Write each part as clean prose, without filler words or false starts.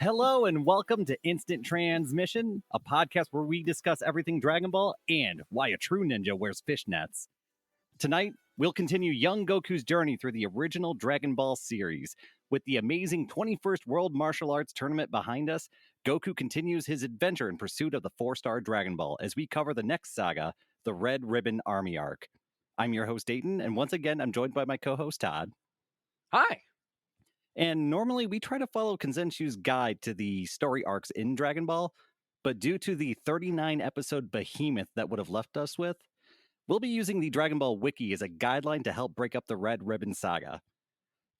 Hello and welcome to Instant Transmission, a podcast where we discuss everything Dragon Ball and why a true ninja wears fishnets. Tonight, we'll continue young Goku's journey through the original Dragon Ball series. With the amazing 21st World Martial Arts Tournament behind us, Goku continues his adventure in pursuit of the 4-star Dragon Ball as we cover the next saga, the Red Ribbon Army Arc. I'm your host, Dayton, and once again, I'm joined by my co-host, Todd. Hi. And normally we try to follow Kensenshu's guide to the story arcs in Dragon Ball, but due to the 39 episode behemoth that would have left us with, we'll be using the Dragon Ball Wiki as a guideline to help break up the Red Ribbon Saga.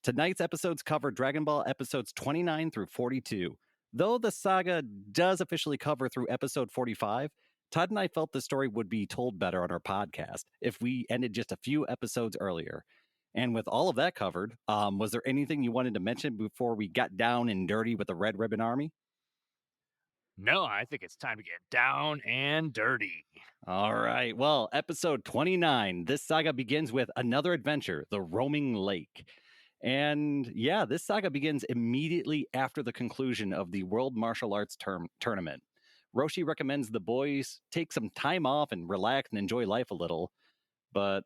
Tonight's episodes cover Dragon Ball episodes 29 through 42. Though the saga does officially cover through episode 45, Todd and I felt the story would be told better on our podcast if we ended just a few episodes earlier. And with all of that covered, was there anything you wanted to mention before we got down and dirty with the Red Ribbon Army? No, I think it's time to get down and dirty. All right. Well, episode 29. This saga begins with another adventure, the Roaming Lake. And yeah, this saga begins immediately after the conclusion of the World Martial Arts Tournament. Roshi recommends the boys take some time off and relax and enjoy life a little. But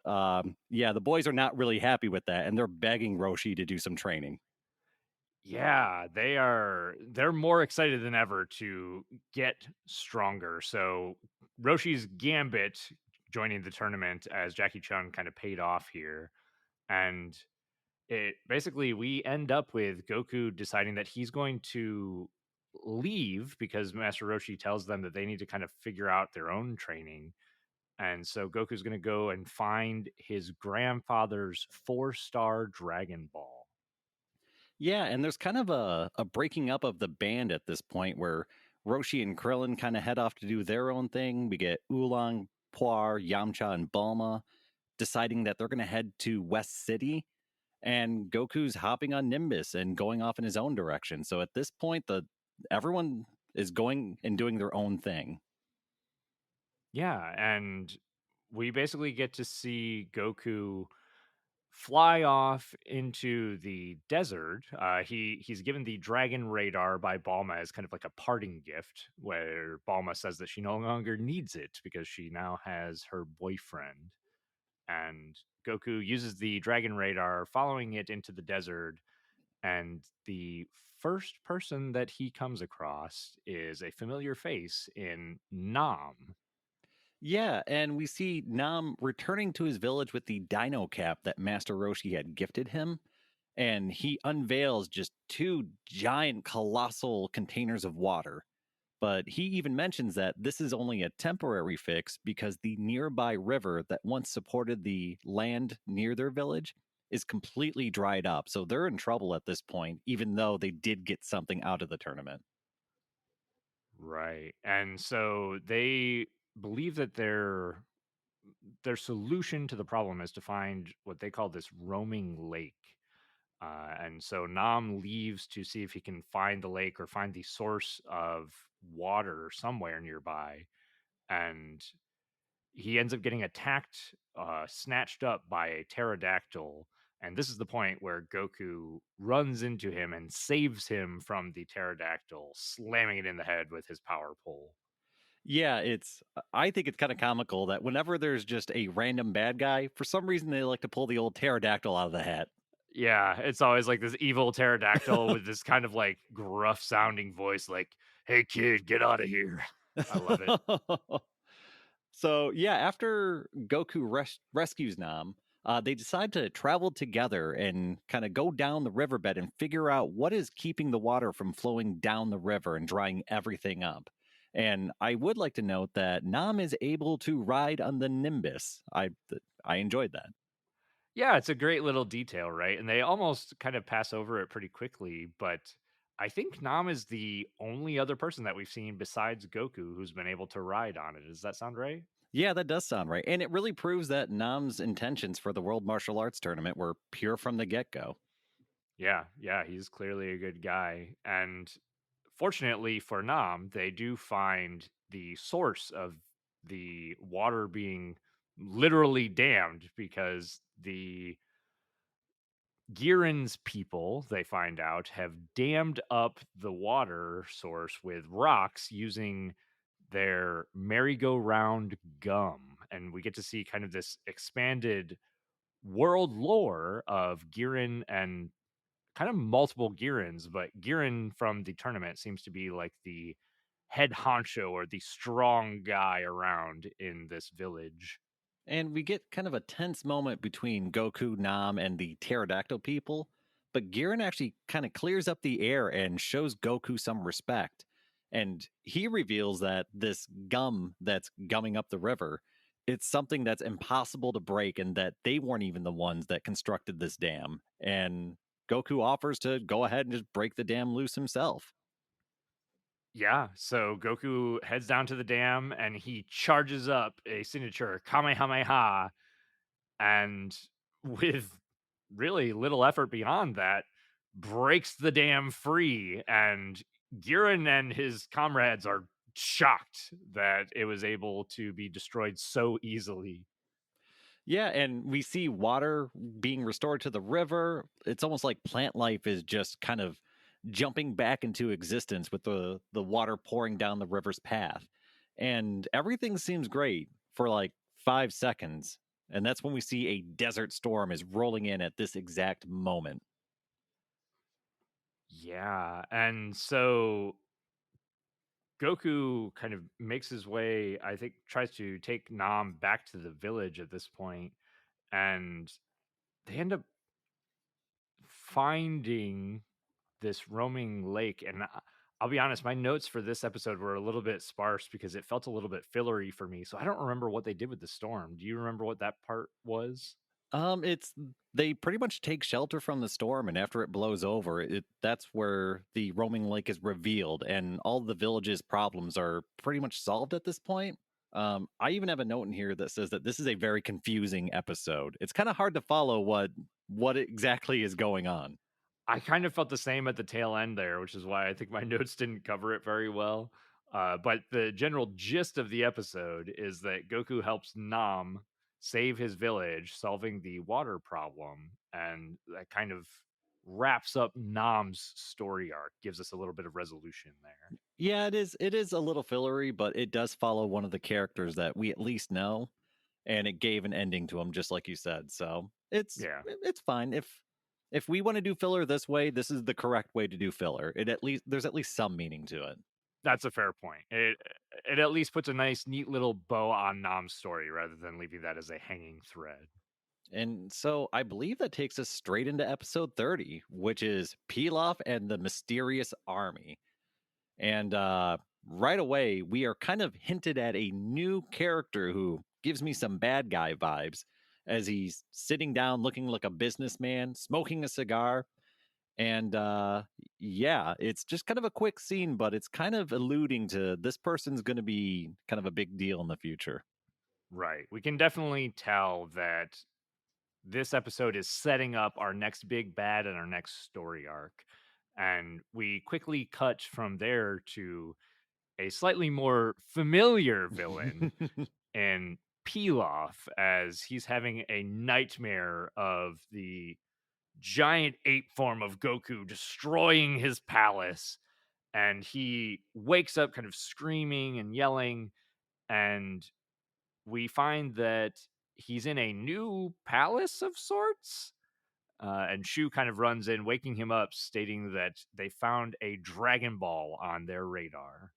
yeah, the boys are not really happy with that, and they're begging Roshi to do some training. Yeah, they're more excited than ever to get stronger. So Roshi's gambit joining the tournament as Jackie Chun kind of paid off here. And it basically we end up with Goku deciding that he's going to leave because Master Roshi tells them that they need to kind of figure out their own training. And so Goku's going to go and find his grandfather's 4-star Dragon Ball. Yeah, and there's kind of a breaking up of the band at this point where Roshi and Krillin kind of head off to do their own thing. We get Oolong, Puar, Yamcha, and Bulma deciding that they're going to head to West City, and Goku's hopping on Nimbus and going off in his own direction. So at this point, everyone is going and doing their own thing. Yeah, and we basically get to see Goku fly off into the desert. He's given the dragon radar by Bulma as kind of like a parting gift, where Bulma says that she no longer needs it because she now has her boyfriend. And Goku uses the dragon radar, following it into the desert. And the first person that he comes across is a familiar face in Nam. Yeah, and we see Nam returning to his village with the dino cap that Master Roshi had gifted him. And he unveils just two giant, colossal containers of water. But he even mentions that this is only a temporary fix because the nearby river that once supported the land near their village is completely dried up. So they're in trouble at this point, even though they did get something out of the tournament. Right. And so they believe that their solution to the problem is to find what they call this roaming lake. And so Nam leaves to see if he can find the lake or find the source of water somewhere nearby. And he ends up getting attacked, snatched up by a pterodactyl. And this is the point where Goku runs into him and saves him from the pterodactyl, slamming it in the head with his power pole. Yeah, I think it's kind of comical that whenever there's just a random bad guy, for some reason they like to pull the old pterodactyl out of the hat. Yeah, it's always like this evil pterodactyl with this kind of like gruff sounding voice, like, "Hey kid, get out of here." I love it. So yeah, after Goku rescues Nam, they decide to travel together and kind of go down the riverbed and figure out what is keeping the water from flowing down the river and drying everything up. And I would like to note that Nam is able to ride on the Nimbus. I enjoyed that. Yeah, it's a great little detail, right? And they almost kind of pass over it pretty quickly, but I think Nam is the only other person that we've seen besides Goku who's been able to ride on it. Does that sound right? Yeah, that does sound right. And it really proves that Nam's intentions for the World Martial Arts Tournament were pure from the get go. Yeah, he's clearly a good guy. And fortunately for Nam, they do find the source of the water being literally dammed because Girin's people, they find out, have dammed up the water source with rocks using their merry-go-round gum. And we get to see kind of this expanded world lore of Girin and kind of multiple Girins, but Girin from the tournament seems to be like the head honcho or the strong guy around in this village. And we get kind of a tense moment between Goku, Nam, and the pterodactyl people. But Giran actually kind of clears up the air and shows Goku some respect. And he reveals that this gum that's gumming up the river, it's something that's impossible to break and that they weren't even the ones that constructed this dam. And Goku offers to go ahead and just break the dam loose himself. Yeah, so Goku heads down to the dam and he charges up a signature Kamehameha, and with really little effort beyond that, breaks the dam free. And Giran and his comrades are shocked that it was able to be destroyed so easily. Yeah, and we see water being restored to the river. It's almost like plant life is just kind of jumping back into existence with the water pouring down the river's path. And everything seems great for like 5 seconds. And that's when we see a desert storm is rolling in at this exact moment. Yeah, and so Goku kind of makes his way, I think tries to take Nam back to the village at this point, and they end up finding this roaming lake. And I'll be honest, my notes for this episode were a little bit sparse because it felt a little bit fillery for me. So I don't remember what they did with the storm. Do you remember what that part was? It's they pretty much take shelter from the storm, and after it blows over, that's where the roaming lake is revealed, and all the village's problems are pretty much solved at this point. I even have a note in here that says that this is a very confusing episode. It's kind of hard to follow what exactly is going on. I kind of felt the same at the tail end there, which is why I think my notes didn't cover it very well. But the general gist of the episode is that Goku helps Nam save his village, solving the water problem, and that kind of wraps up Nam's story arc, gives us a little bit of resolution there. Yeah, it is a little fillery, but it does follow one of the characters that we at least know, and it gave an ending to him, just like you said. So Yeah, it's fine. If we want to do filler this way, this is the correct way to do filler. It at least there's at least some meaning to it. that's a fair point. It at least puts a nice, neat little bow on Nam's story rather than leaving that as a hanging thread. And so I believe that takes us straight into episode 30, which is Pilaf and the Mysterious Army. And right away, we are kind of hinted at a new character who gives me some bad guy vibes as he's sitting down looking like a businessman, smoking a cigar. And yeah, it's just kind of a quick scene, but it's kind of alluding to this person's going to be kind of a big deal in the future. Right. We can definitely tell that this episode is setting up our next big bad and our next story arc. And we quickly cut from there to a slightly more familiar villain in Pilaf, as he's having a nightmare of the giant ape form of Goku destroying his palace. And he wakes up kind of screaming and yelling. And we find that he's in a new palace of sorts. And Shu kind of runs in, waking him up, stating that they found a Dragon Ball on their radar.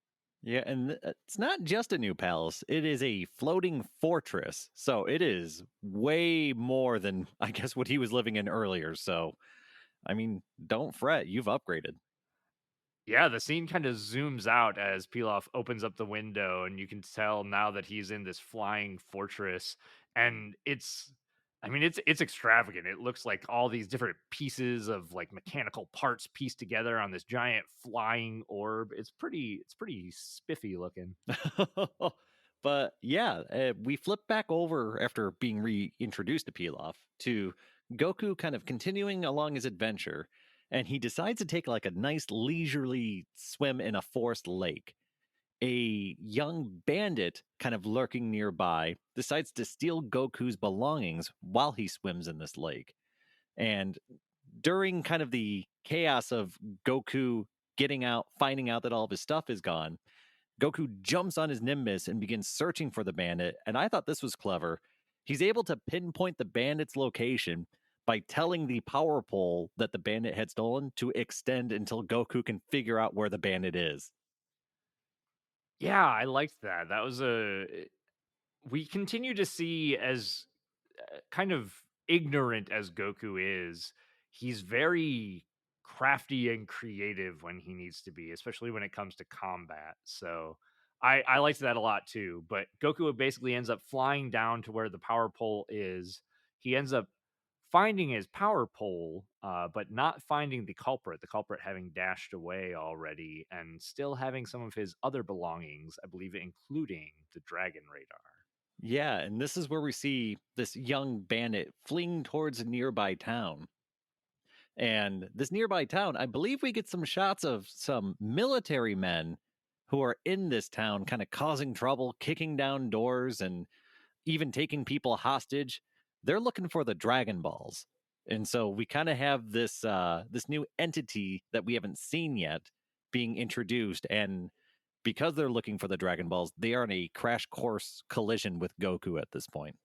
Yeah, and it's not just a new palace, it is a floating fortress. So it is way more than, I guess, what he was living in earlier. So, I mean, don't fret, you've upgraded. Yeah, the scene kind of zooms out as Pilaf opens up the window, and you can tell now that he's in this flying fortress. And I mean, it's extravagant. It looks like all these different pieces of like mechanical parts pieced together on this giant flying orb. It's pretty spiffy looking. But yeah, we flip back over after being reintroduced to Pilaf to Goku kind of continuing along his adventure. And he decides to take like a nice leisurely swim in a forest lake. A young bandit kind of lurking nearby decides to steal Goku's belongings while he swims in this lake. And during kind of the chaos of Goku getting out, finding out that all of his stuff is gone, Goku jumps on his Nimbus and begins searching for the bandit. And I thought this was clever. He's able to pinpoint the bandit's location by telling the power pole that the bandit had stolen to extend until Goku can figure out where the bandit is. Yeah, I liked that. That was a we continue to see as kind of ignorant as Goku is, he's very crafty and creative when he needs to be, especially when it comes to combat. So I liked that a lot too. But Goku basically ends up flying down to where the power pole is. He ends up finding his power pole, but not finding the culprit having dashed away already and still having some of his other belongings, I believe, including the Dragon Radar. Yeah, and this is where we see this young bandit fleeing towards a nearby town. And this nearby town, I believe we get some shots of some military men who are in this town, kind of causing trouble, kicking down doors, and even taking people hostage. They're looking for the Dragon Balls. And so we kind of have this new entity that we haven't seen yet being introduced. And because they're looking for the Dragon Balls, they are in a crash course collision with Goku at this point.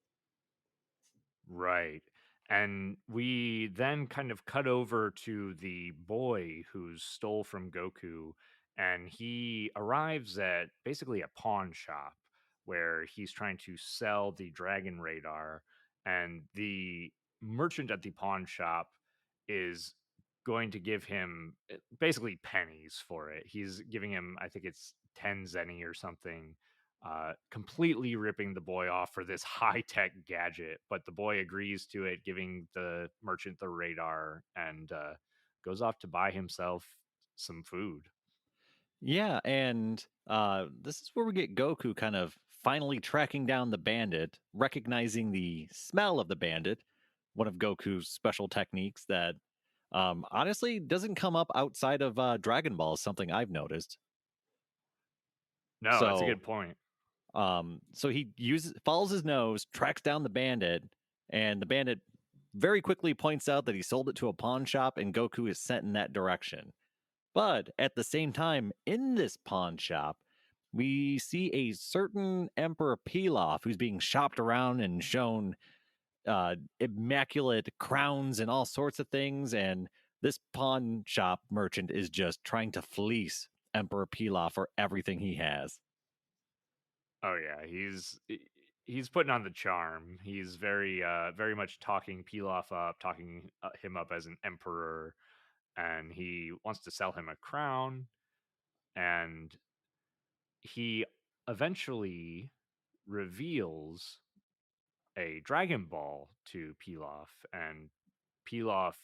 Right. And we then kind of cut over to the boy who stole from Goku, and he arrives at basically a pawn shop where he's trying to sell the Dragon Radar. And the merchant at the pawn shop is going to give him basically pennies for it. He's giving him, I think it's 10 zenny or something, completely ripping the boy off for this high tech gadget. But the boy agrees to it, giving the merchant the radar, and goes off to buy himself some food. Yeah, and this is where we get Goku kind of finally tracking down the bandit, recognizing the smell of the bandit, one of Goku's special techniques that honestly doesn't come up outside of Dragon Ball, is something I've noticed. No, that's a So, good point. so he uses follows his nose, tracks down the bandit, and the bandit very quickly points out that he sold it to a pawn shop, and Goku is sent in that direction. But at the same time, in this pawn shop, we see a certain Emperor Pilaf who's being shopped around and shown immaculate crowns and all sorts of things. And this pawn shop merchant is just trying to fleece Emperor Pilaf for everything he has. Oh yeah, he's putting on the charm. He's very much talking Pilaf up, talking him up as an emperor, and he wants to sell him a crown. And he eventually reveals a Dragon Ball to Pilaf, and Pilaf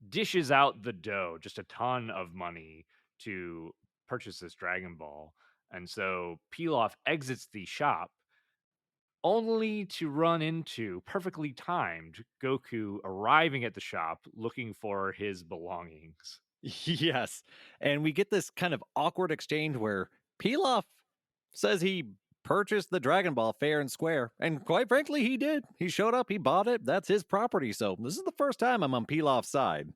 dishes out the dough, just a ton of money to purchase this Dragon Ball. And so Pilaf exits the shop only to run into perfectly timed Goku arriving at the shop looking for his belongings. Yes. And we get this kind of awkward exchange where Pilaf says he purchased the Dragon Ball fair and square. And quite frankly, he did. He showed up, he bought it. That's his property. So this is the first time I'm on Pilaf's side.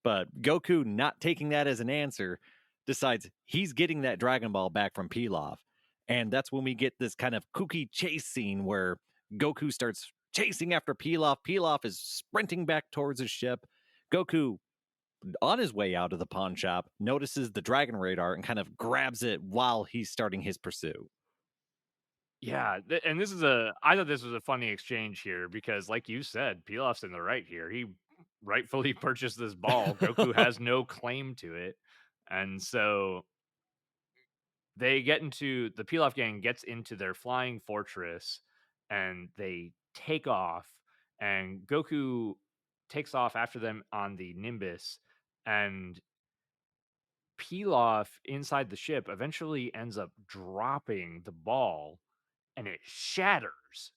But Goku, not taking that as an answer, decides he's getting that Dragon Ball back from Pilaf. And that's when we get this kind of kooky chase scene where Goku starts chasing after Pilaf. Pilaf is sprinting back towards his ship. Goku, on his way out of the pawn shop, notices the Dragon Radar and kind of grabs it while he's starting his pursuit. Yeah, and this is a I thought this was a funny exchange here because like you said, Pilaf's in the right here. He rightfully purchased this ball. Goku has no claim to it. And so they get into the Pilaf gang gets into their flying fortress and they take off, and Goku takes off after them on the Nimbus, and Pilaf inside the ship eventually ends up dropping the ball and it shatters.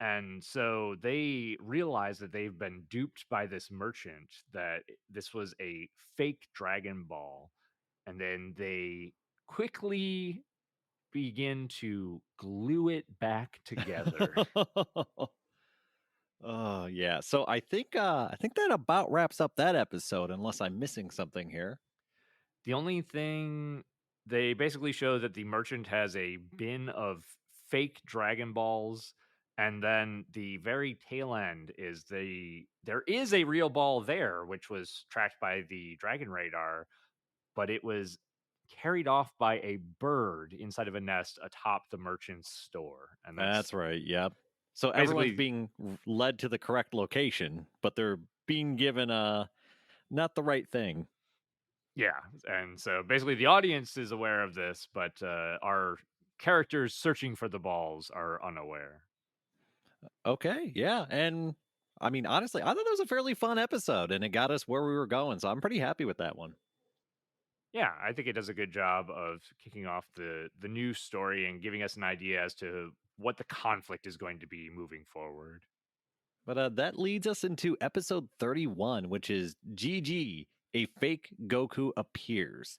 And so they realize that they've been duped by this merchant, that this was a fake Dragon Ball. And then they quickly begin to glue it back together. Oh yeah. So I think that about wraps up that episode, unless I'm missing something here. The only thing they basically show that the merchant has a bin of fake Dragon Balls, and then the very tail end is there is a real ball there, which was tracked by the Dragon Radar, but it was carried off by a bird inside of a nest atop the merchant's store. And that's That's right. Yep. So everyone's basically, being led to the correct location, but they're being given not the right thing. yeah. And so basically, the audience is aware of this, but our characters searching for the balls are unaware. Okay, yeah, and I mean, honestly, I thought it was a fairly fun episode, and it got us where we were going, so I'm pretty happy with that one. Yeah, I think it does a good job of kicking off the new story and giving us an idea as to what the conflict is going to be moving forward. But that leads us into episode 31, which is GG, a fake Goku appears.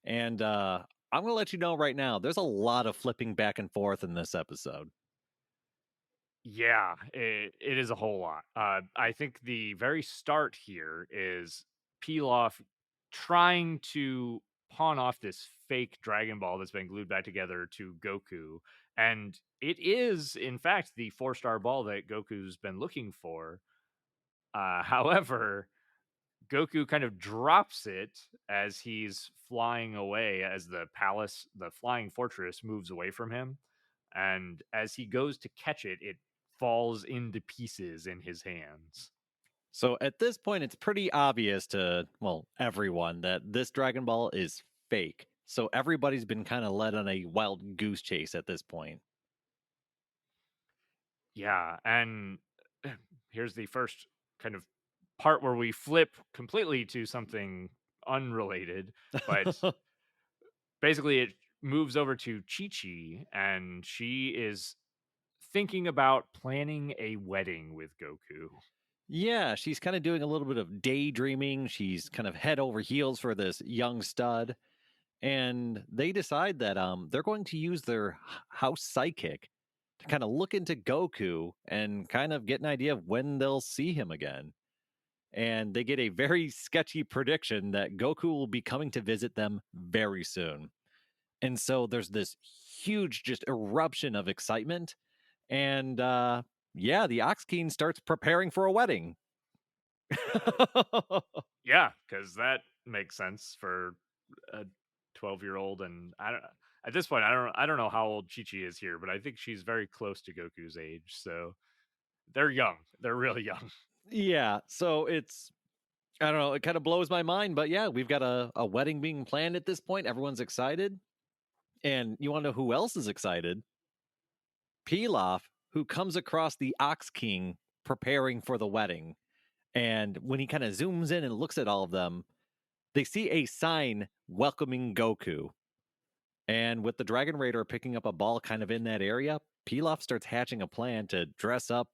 And I'm going to let you know right now, there's a lot of flipping back and forth in this episode. Yeah, it is a whole lot. I think the very start here is Pilaf trying to pawn off this fake Dragon Ball that's been glued back together to Goku. And it is, in fact, the 4-star ball that Goku's been looking for. However, Goku kind of drops it as he's flying away, as the palace, the flying fortress, moves away from him. And as he goes to catch it, it falls into pieces in his hands. So at this point, it's pretty obvious to, well, everyone that this Dragon Ball is fake. So everybody's been kind of led on a wild goose chase at this point. Yeah. And here's the first kind of part where we flip completely to something unrelated, but basically it moves over to Chi Chi, and she is thinking about planning a wedding with Goku. Yeah, she's kind of doing a little bit of daydreaming. She's kind of head over heels for this young stud. And they decide that they're going to use their house psychic to kind of look into Goku and kind of get an idea of when they'll see him again. And they get a very sketchy prediction that Goku will be coming to visit them very soon. And so there's this huge just eruption of excitement. And yeah, the Ox King starts preparing for a wedding. Yeah, because that makes sense for a 12-year-old, and I don't. At this point, I don't know how old Chi Chi is here, but I think she's very close to Goku's age. So they're young. They're really young. Yeah, so it's I don't know, it kind of blows my mind, but yeah, we've got a wedding being planned at this point. Everyone's excited. And you want to know who else is excited? Pilaf, who comes across the Ox King preparing for the wedding. And when he kind of zooms in and looks at all of them, they see a sign welcoming Goku. And with the Dragon Raider picking up a ball kind of in that area, Pilaf starts hatching a plan to dress up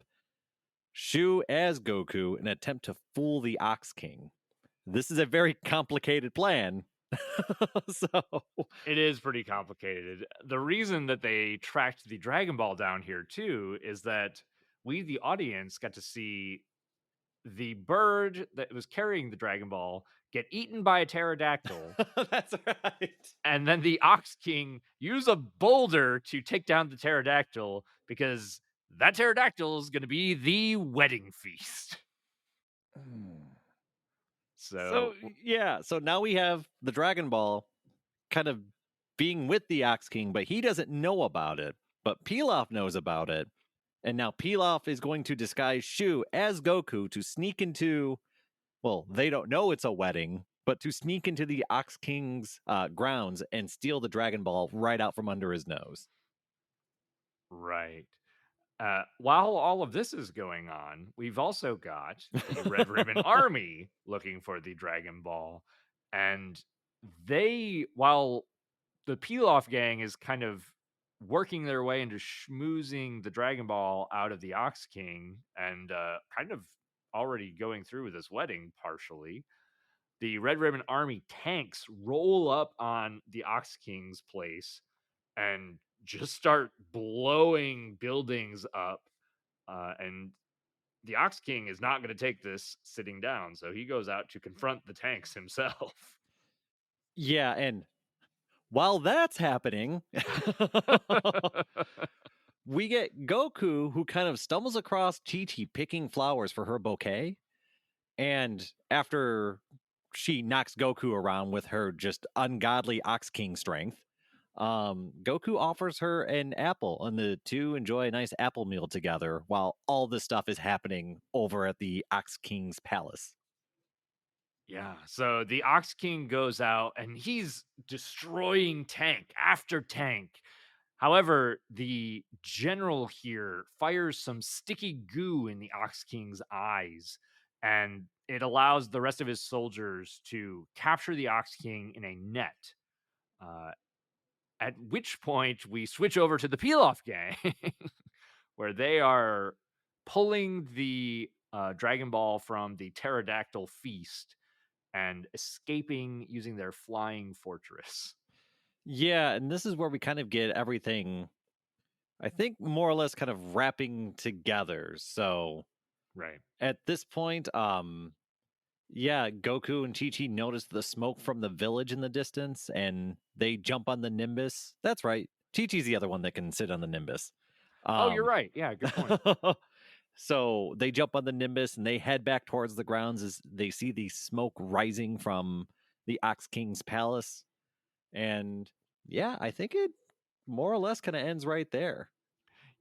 Shu as Goku and attempt to fool the Ox King. This is a very complicated plan. So, It is pretty complicated. The reason that they tracked the Dragon Ball down here too is that we, the audience, got to see the bird that was carrying the Dragon Ball get eaten by a pterodactyl. that's right. And then the Ox King use a boulder to take down the pterodactyl because that pterodactyl is going to be the wedding feast. So, So, yeah, so now we have the Dragon Ball kind of being with the Ox King, but he doesn't know about it. But Pilaf knows about it. And now Pilaf is going to disguise Shu as Goku to sneak into, well, they don't know it's a wedding, but to sneak into the Ox King's grounds and steal the Dragon Ball right out from under his nose. right. While all of this is going on, we've also got the Red Ribbon Army looking for the Dragon Ball. And while the Pilaf gang is kind of working their way into schmoozing the Dragon Ball out of the Ox King and kind of already going through with this wedding partially, the Red Ribbon Army tanks roll up on the Ox King's place and just start blowing buildings up. And the Ox King is not going to take this sitting down, so he goes out to confront the tanks himself. Yeah, and while that's happening, we get Goku who kind of stumbles across Chi Chi picking flowers for her bouquet. And after she knocks Goku around with her just ungodly Ox King strength, Goku offers her an apple, and the two enjoy a nice apple meal together while all this stuff is happening over at the Ox King's palace. Yeah, so the Ox King goes out and he's destroying tank after tank. However, the general here fires some sticky goo in the Ox King's eyes, and it allows the rest of his soldiers to capture the Ox King in a net. Uh, at which point, we switch over to the Pilaf gang, where they are pulling the Dragon Ball from the pterodactyl feast and escaping using their flying fortress. Yeah, and this is where we kind of get everything, I think, more or less kind of wrapping together. So Right. at this point, yeah, Goku and Chi Chi notice the smoke from the village in the distance and they jump on the Nimbus. That's right. Chi Chi's the other one that can sit on the Nimbus. Oh, you're Um, right. Yeah, good point. so they jump on the Nimbus and they head back towards the grounds as they see the smoke rising from the Ox King's palace. And yeah, I think it more or less kind of ends right there.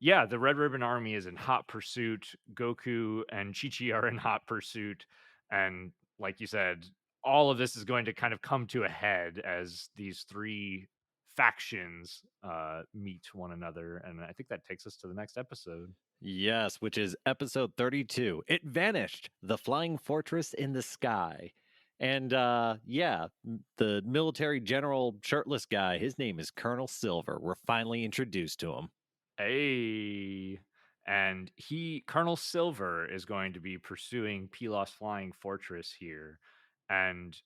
Yeah, the Red Ribbon Army is in hot pursuit. Goku and Chi-Chi are in hot pursuit. And like you said, all of this is going to kind of come to a head as these three factions meet one another. And I think that takes us to the next episode. Yes, which is episode 32. It vanished, the flying fortress in the sky. And yeah, the military general shirtless guy, his name is Colonel Silver. We're finally introduced to him. Hey. And Colonel Silver, is going to be pursuing Pilaf's flying fortress here. And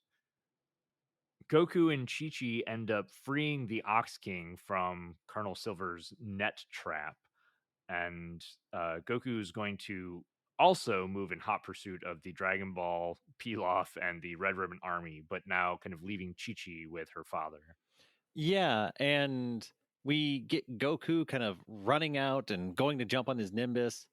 Goku and Chi Chi end up freeing the Ox King from Colonel Silver's net trap. And Goku is going to also move in hot pursuit of the Dragon Ball, Pilaf, and the Red Ribbon Army, but now kind of leaving Chi Chi with her father. Yeah, and we get Goku kind of running out and going to jump on his Nimbus.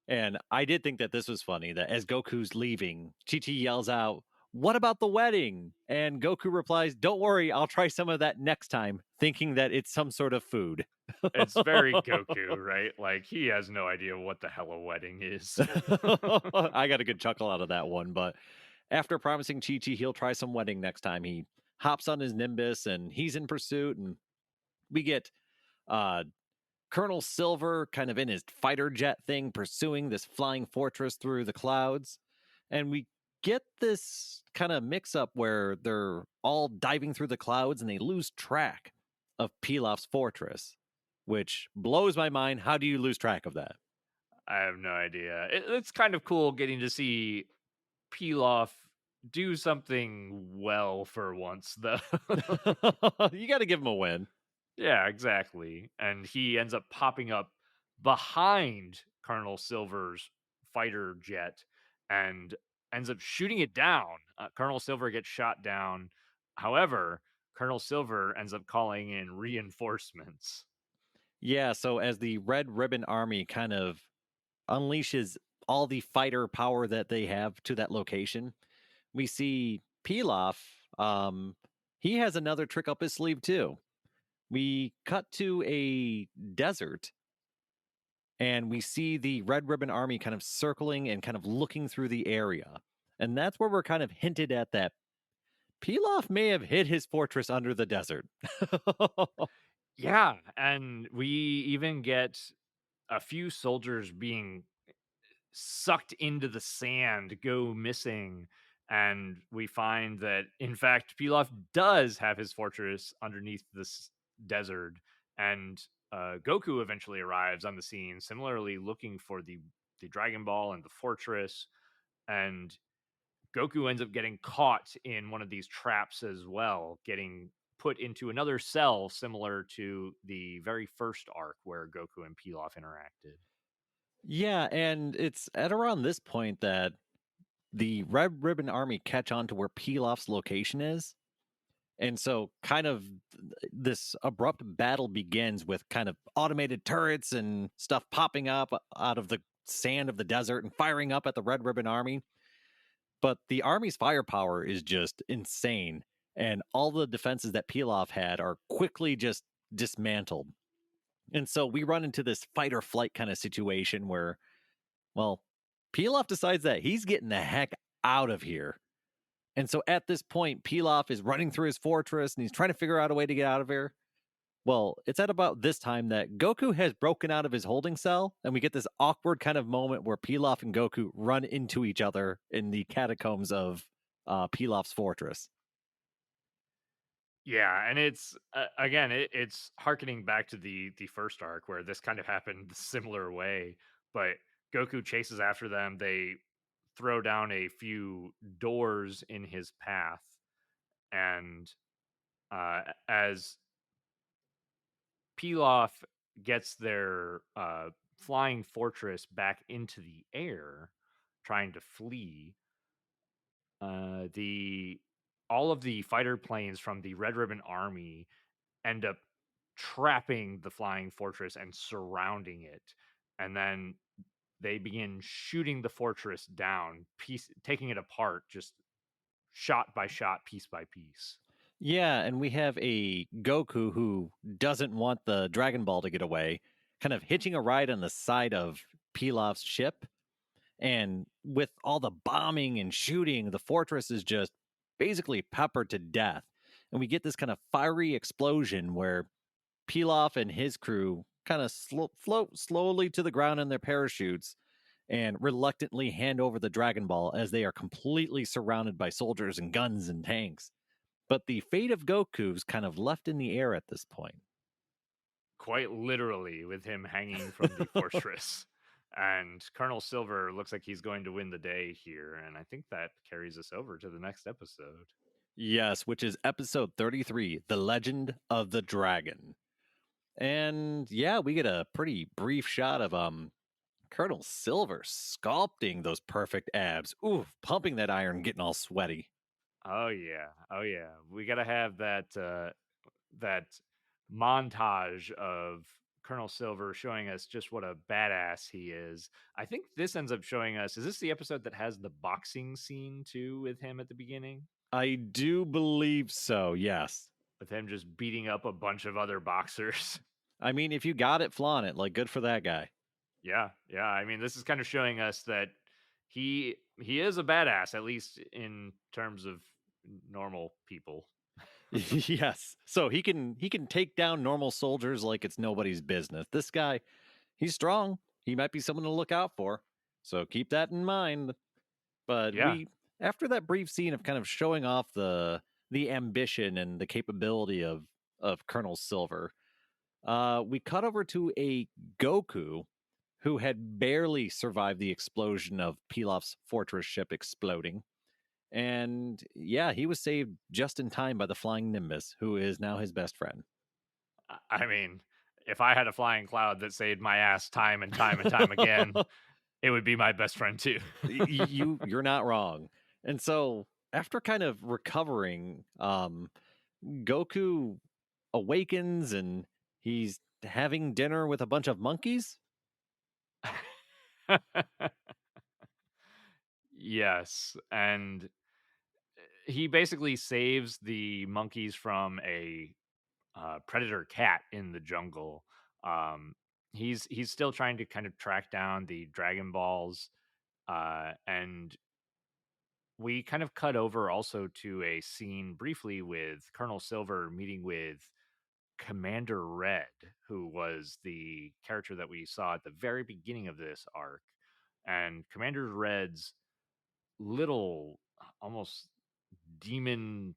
And I did think that this was funny that as Goku's leaving, Chi Chi yells out, "What about the wedding?" And Goku replies, "Don't worry, I'll try some of that next time," thinking that it's some sort of food. It's very Goku, right? Like, he has no idea what the hell a wedding is. I got a good chuckle out of that one. But after promising Chi Chi he'll try some wedding next time, he hops on his Nimbus and he's in pursuit. And we get uh, Colonel Silver kind of in his fighter jet thing pursuing this flying fortress through the clouds. And we get this kind of mix up where they're all diving through the clouds and they lose track of Pilaf's fortress, which blows my mind. How do you lose track of that? I have no idea. It's kind of cool getting to see Pilaf do something well for once, though. You got to give him a win. Yeah, exactly. And he ends up popping up behind Colonel Silver's fighter jet and ends up shooting it down. Colonel Silver gets shot down. However, Colonel Silver ends up calling in reinforcements. Yeah, so as the Red Ribbon Army kind of unleashes all the fighter power that they have to that location, we see Pilaf. He has another trick up his sleeve too. We cut to a desert and we see the Red Ribbon Army kind of circling and kind of looking through the area. And that's where we're kind of hinted at that Pilaf may have hid his fortress under the desert. Yeah, and we even get a few soldiers being sucked into the sand, go missing. And we find that, in fact, Pilaf does have his fortress underneath this desert. And Goku eventually arrives on the scene, similarly looking for the Dragon Ball and the fortress. And Goku ends up getting caught in one of these traps as well, getting put into another cell similar to the very first arc where Goku and Pilaf interacted. Yeah, and it's at around this point that the Red Ribbon Army catch on to where Pilaf's location is. And so, kind of, this abrupt battle begins with kind of automated turrets and stuff popping up out of the sand of the desert and firing up at the Red Ribbon Army. But the Army's firepower is just insane. And all the defenses that Pilaf had are quickly just dismantled. And so, we run into this fight or flight kind of situation where, well, Pilaf decides that he's getting the heck out of here. And so at this point, Pilaf is running through his fortress and he's trying to figure out a way to get out of here. Well, it's at about this time that Goku has broken out of his holding cell, and we get this awkward kind of moment where Pilaf and Goku run into each other in the catacombs of Pilaf's fortress. Yeah, and it's again, it's harkening back to the first arc where this kind of happened similar way, but Goku chases after them. They throw down a few doors in his path, and as Pilaf gets their flying fortress back into the air, trying to flee, the all of the fighter planes from the Red Ribbon Army end up trapping the flying fortress and surrounding it. And then they begin shooting the fortress down, taking it apart, just shot by shot, piece by piece. Yeah, and we have a Goku who doesn't want the Dragon Ball to get away, kind of hitching a ride on the side of Pilaf's ship. And with all the bombing and shooting, the fortress is just basically peppered to death. And we get this kind of fiery explosion where Pilaf and his crew kind of float slowly to the ground in their parachutes and reluctantly hand over the Dragon Ball as they are completely surrounded by soldiers and guns and tanks. But the fate of Goku's kind of left in the air at this point. Quite literally, with him hanging from the fortress. And Colonel Silver looks like he's going to win the day here. And I think that carries us over to the next episode. Yes, which is episode 33, The Legend of the Dragon. And yeah, we get a pretty brief shot of Colonel Silver sculpting those perfect abs. Ooh, pumping that iron, getting all sweaty. Oh yeah. Oh yeah. We gotta have that montage of Colonel Silver showing us just what a badass he is. I think this ends up showing us, is this the episode that has the boxing scene too with him at the beginning? I do believe so, yes. With him just beating up a bunch of other boxers. I mean, if you got it, flaunt it. Like, good for that guy. Yeah, yeah. I mean, this is kind of showing us that he is a badass, at least in terms of normal people. Yes. So he can take down normal soldiers like it's nobody's business. This guy, he's strong. He might be someone to look out for. So keep that in mind. But Yeah. we after that brief scene of kind of showing off the ambition and the capability of Colonel Silver, we cut over to a Goku who had barely survived the explosion of Pilaf's fortress ship exploding. And yeah, he was saved just in time by the flying Nimbus, who is now his best friend. I mean, if I had a flying cloud that saved my ass time and time and time again, it would be my best friend too. You're not wrong. And so after kind of recovering, Goku awakens and he's having dinner with a bunch of monkeys. Yes, and he basically saves the monkeys from a predator cat in the jungle. Um, he's still trying to kind of track down the Dragon Balls, and we kind of cut over also to a scene briefly with Colonel Silver meeting with Commander Red, who was the character that we saw at the very beginning of this arc. And Commander Red's little, almost demon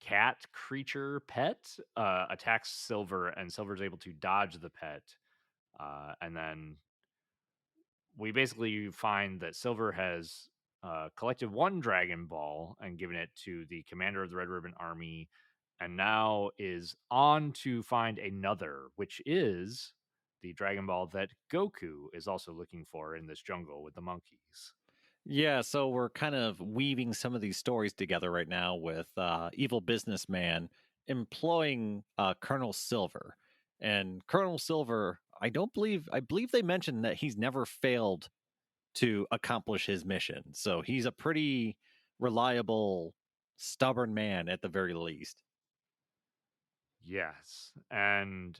cat creature pet attacks Silver, and Silver's able to dodge the pet. And then we basically find that Silver has collected one Dragon Ball and given it to the commander of the Red Ribbon Army, and now is on to find another, which is the Dragon Ball that Goku is also looking for in this jungle with the monkeys. Yeah, so we're kind of weaving some of these stories together right now with evil businessman employing Colonel Silver. And Colonel Silver, I believe they mentioned that he's never failed to accomplish his mission. So he's a pretty reliable, stubborn man at the very least. Yes. And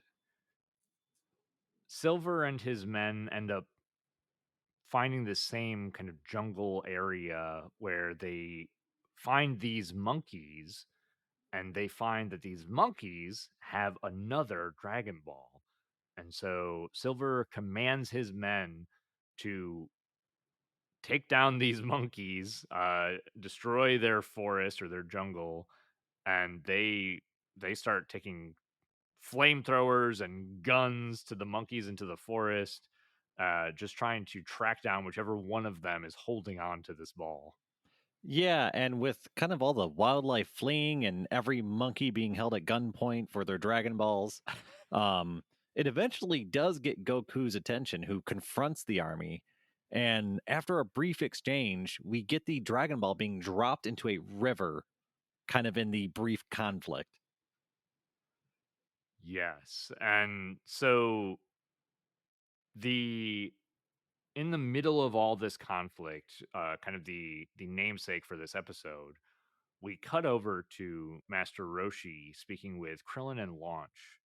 Silver and his men end up finding the same kind of jungle area where they find these monkeys, and they find that these monkeys have another Dragon Ball. And so Silver commands his men to take down these monkeys, destroy their forest or their jungle, and they start taking flamethrowers and guns to the monkeys into the forest, just trying to track down whichever one of them is holding on to this ball. Yeah, and with kind of all the wildlife fleeing and every monkey being held at gunpoint for their Dragon Balls, um, it eventually does get Goku's attention, who confronts the army. And after a brief exchange, we get the Dragon Ball being dropped into a river, kind of in the brief conflict. Yes, and so the in the middle of all this conflict, kind of the namesake for this episode, we cut over to Master Roshi speaking with Krillin and Launch.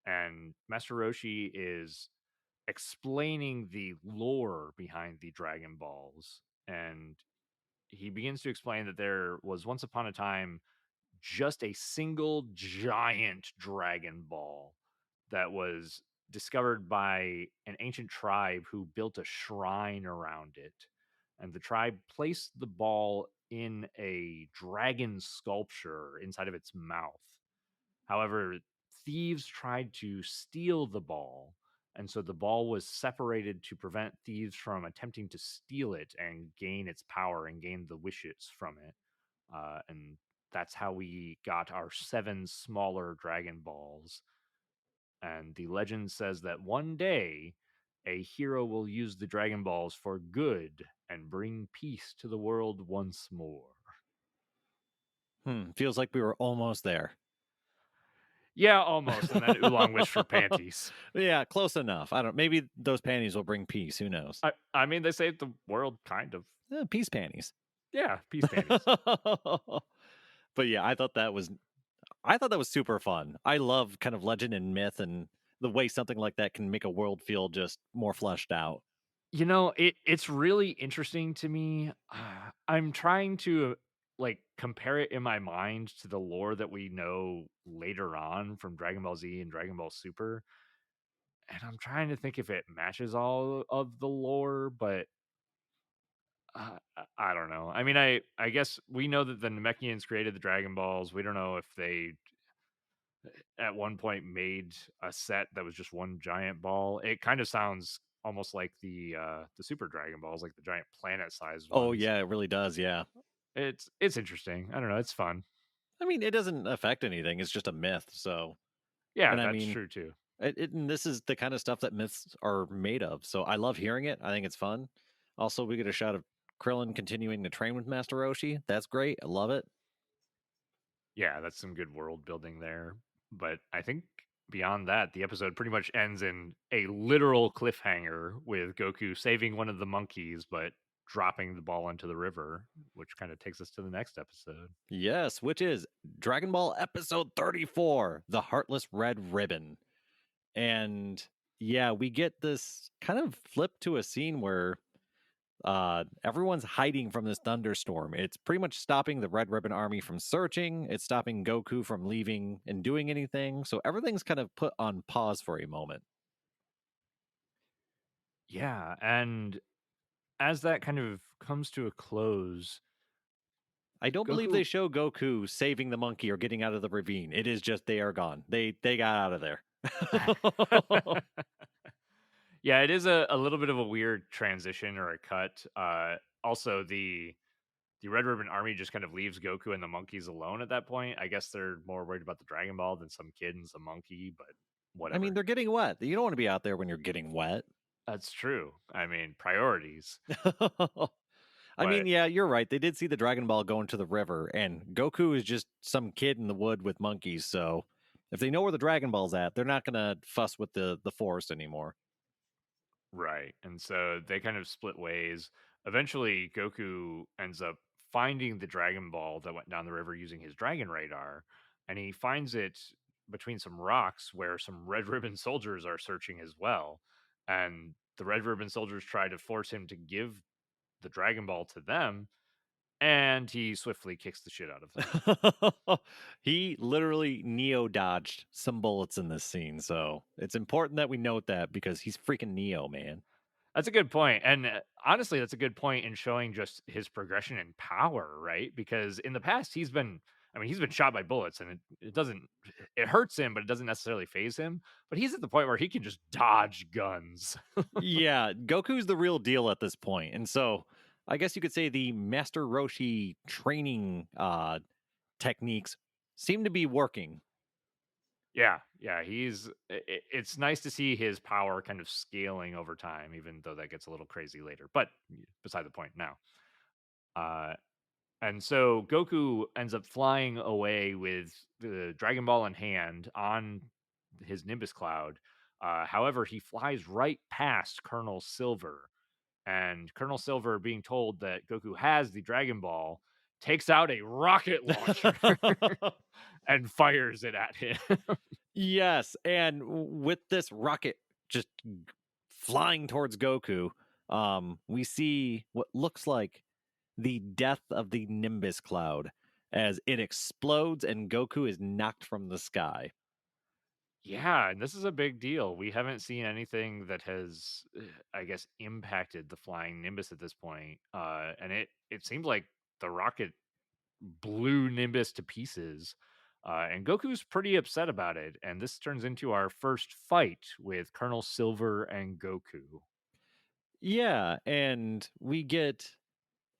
And Master Roshi is explaining the lore behind the Dragon Balls. And he begins to explain that there was once upon a time just a single giant Dragon Ball that was discovered by an ancient tribe who built a shrine around it. And the tribe placed the ball in a dragon sculpture inside of its mouth. However, thieves tried to steal the ball. And so the ball was separated to prevent thieves from attempting to steal it and gain its power and gain the wishes from it. And that's how we got our seven smaller Dragon Balls. And the legend says that one day a hero will use the Dragon Balls for good and bring peace to the world once more. Feels like we were almost there. Yeah, almost. And then Oolong wished for panties. Yeah, close enough. I don't. Maybe those panties will bring peace. Who knows? I mean, they saved the world, kind of. Peace panties. Yeah, peace panties. But yeah, I thought that was super fun. I love kind of legend and myth and the way something like that can make a world feel just more fleshed out. You know, it's really interesting to me. I'm trying to like compare it in my mind to the lore that we know later on from Dragon Ball Z and Dragon Ball Super, and I'm trying to think if it matches all of the lore, but I don't know. I mean, I guess we know that the Namekians created the Dragon Balls. We don't know if they at one point made a set that was just one giant ball. It kind of sounds almost like the Super Dragon Balls, like the giant planet-sized Oh ones. yeah, it really does. Yeah. It's interesting. I don't know, it's fun. I mean, it doesn't affect anything. It's just a myth. So, Yeah, and I that's mean, true too. and this is the kind of stuff that myths are made of. So I love hearing it. I think it's fun. Also, we get a shot of Krillin continuing to train with Master Roshi. That's great. I love it. Yeah, that's some good world building there. But I think beyond that, the episode pretty much ends in a literal cliffhanger with Goku saving one of the monkeys, but dropping the ball into the river, which kind of takes us to the next episode. Yes, which is Dragon Ball Episode 34, The Heartless Red Ribbon. And yeah, we get this kind of flip to a scene where everyone's hiding from this thunderstorm. It's pretty much stopping the Red Ribbon Army from searching, it's stopping Goku from leaving and doing anything. So everything's kind of put on pause for a moment. Yeah, and as that kind of comes to a close, I don't believe they Goku show Goku saving the monkey or getting out of the ravine. It is just they are gone. They got out of there. Yeah, it is a little bit of a weird transition or a cut. Also the Red Ribbon Army just kind of leaves Goku and the monkeys alone at that point. I guess they're more worried about the Dragon Ball than some kid and some monkey, but I mean, whatever. they're getting wet. You don't want to be out there when you're getting wet. That's true. I mean, priorities, I mean, but yeah, you're right. They did see the Dragon Ball go into the river, and Goku is just some kid in the wood with monkeys. So if they know where the Dragon Ball's at, they're not gonna fuss with the forest anymore. right. And so they kind of split ways. Eventually, Goku ends up finding the Dragon Ball that went down the river using his dragon radar, and he finds it between some rocks where some Red Ribbon soldiers are searching as well. And the Red Ribbon soldiers try to force him to give the Dragon Ball to them, and he swiftly kicks the shit out of them. He literally neo dodged some bullets in this scene, so it's important that we note that because he's freaking Neo, man. That's a good point, and, honestly, that's a good point in showing just his progression in power, right? Because in the past, he's been shot by bullets, and it doesn't it hurts him, but it doesn't necessarily phase him, but he's at the point where he can just dodge guns. Yeah, Goku's the real deal at this point, and so I guess you could say the Master Roshi training techniques seem to be working. Yeah, yeah, it's nice to see his power kind of scaling over time, even though that gets a little crazy later, but beside the point now. Uh And so Goku ends up flying away with the Dragon Ball in hand on his Nimbus cloud. However, he flies right past Colonel Silver. And Colonel Silver, being told that Goku has the Dragon Ball, takes out a rocket launcher and fires it at him. Yes, and with this rocket just flying towards Goku, we see what looks like the death of the Nimbus cloud as it explodes and Goku is knocked from the sky. Yeah, and this is a big deal. We haven't seen anything that has, I guess, impacted the flying Nimbus at this point. And it seems like the rocket blew Nimbus to pieces. And Goku's pretty upset about it. And this turns into our first fight with Colonel Silver and Goku. Yeah, and we get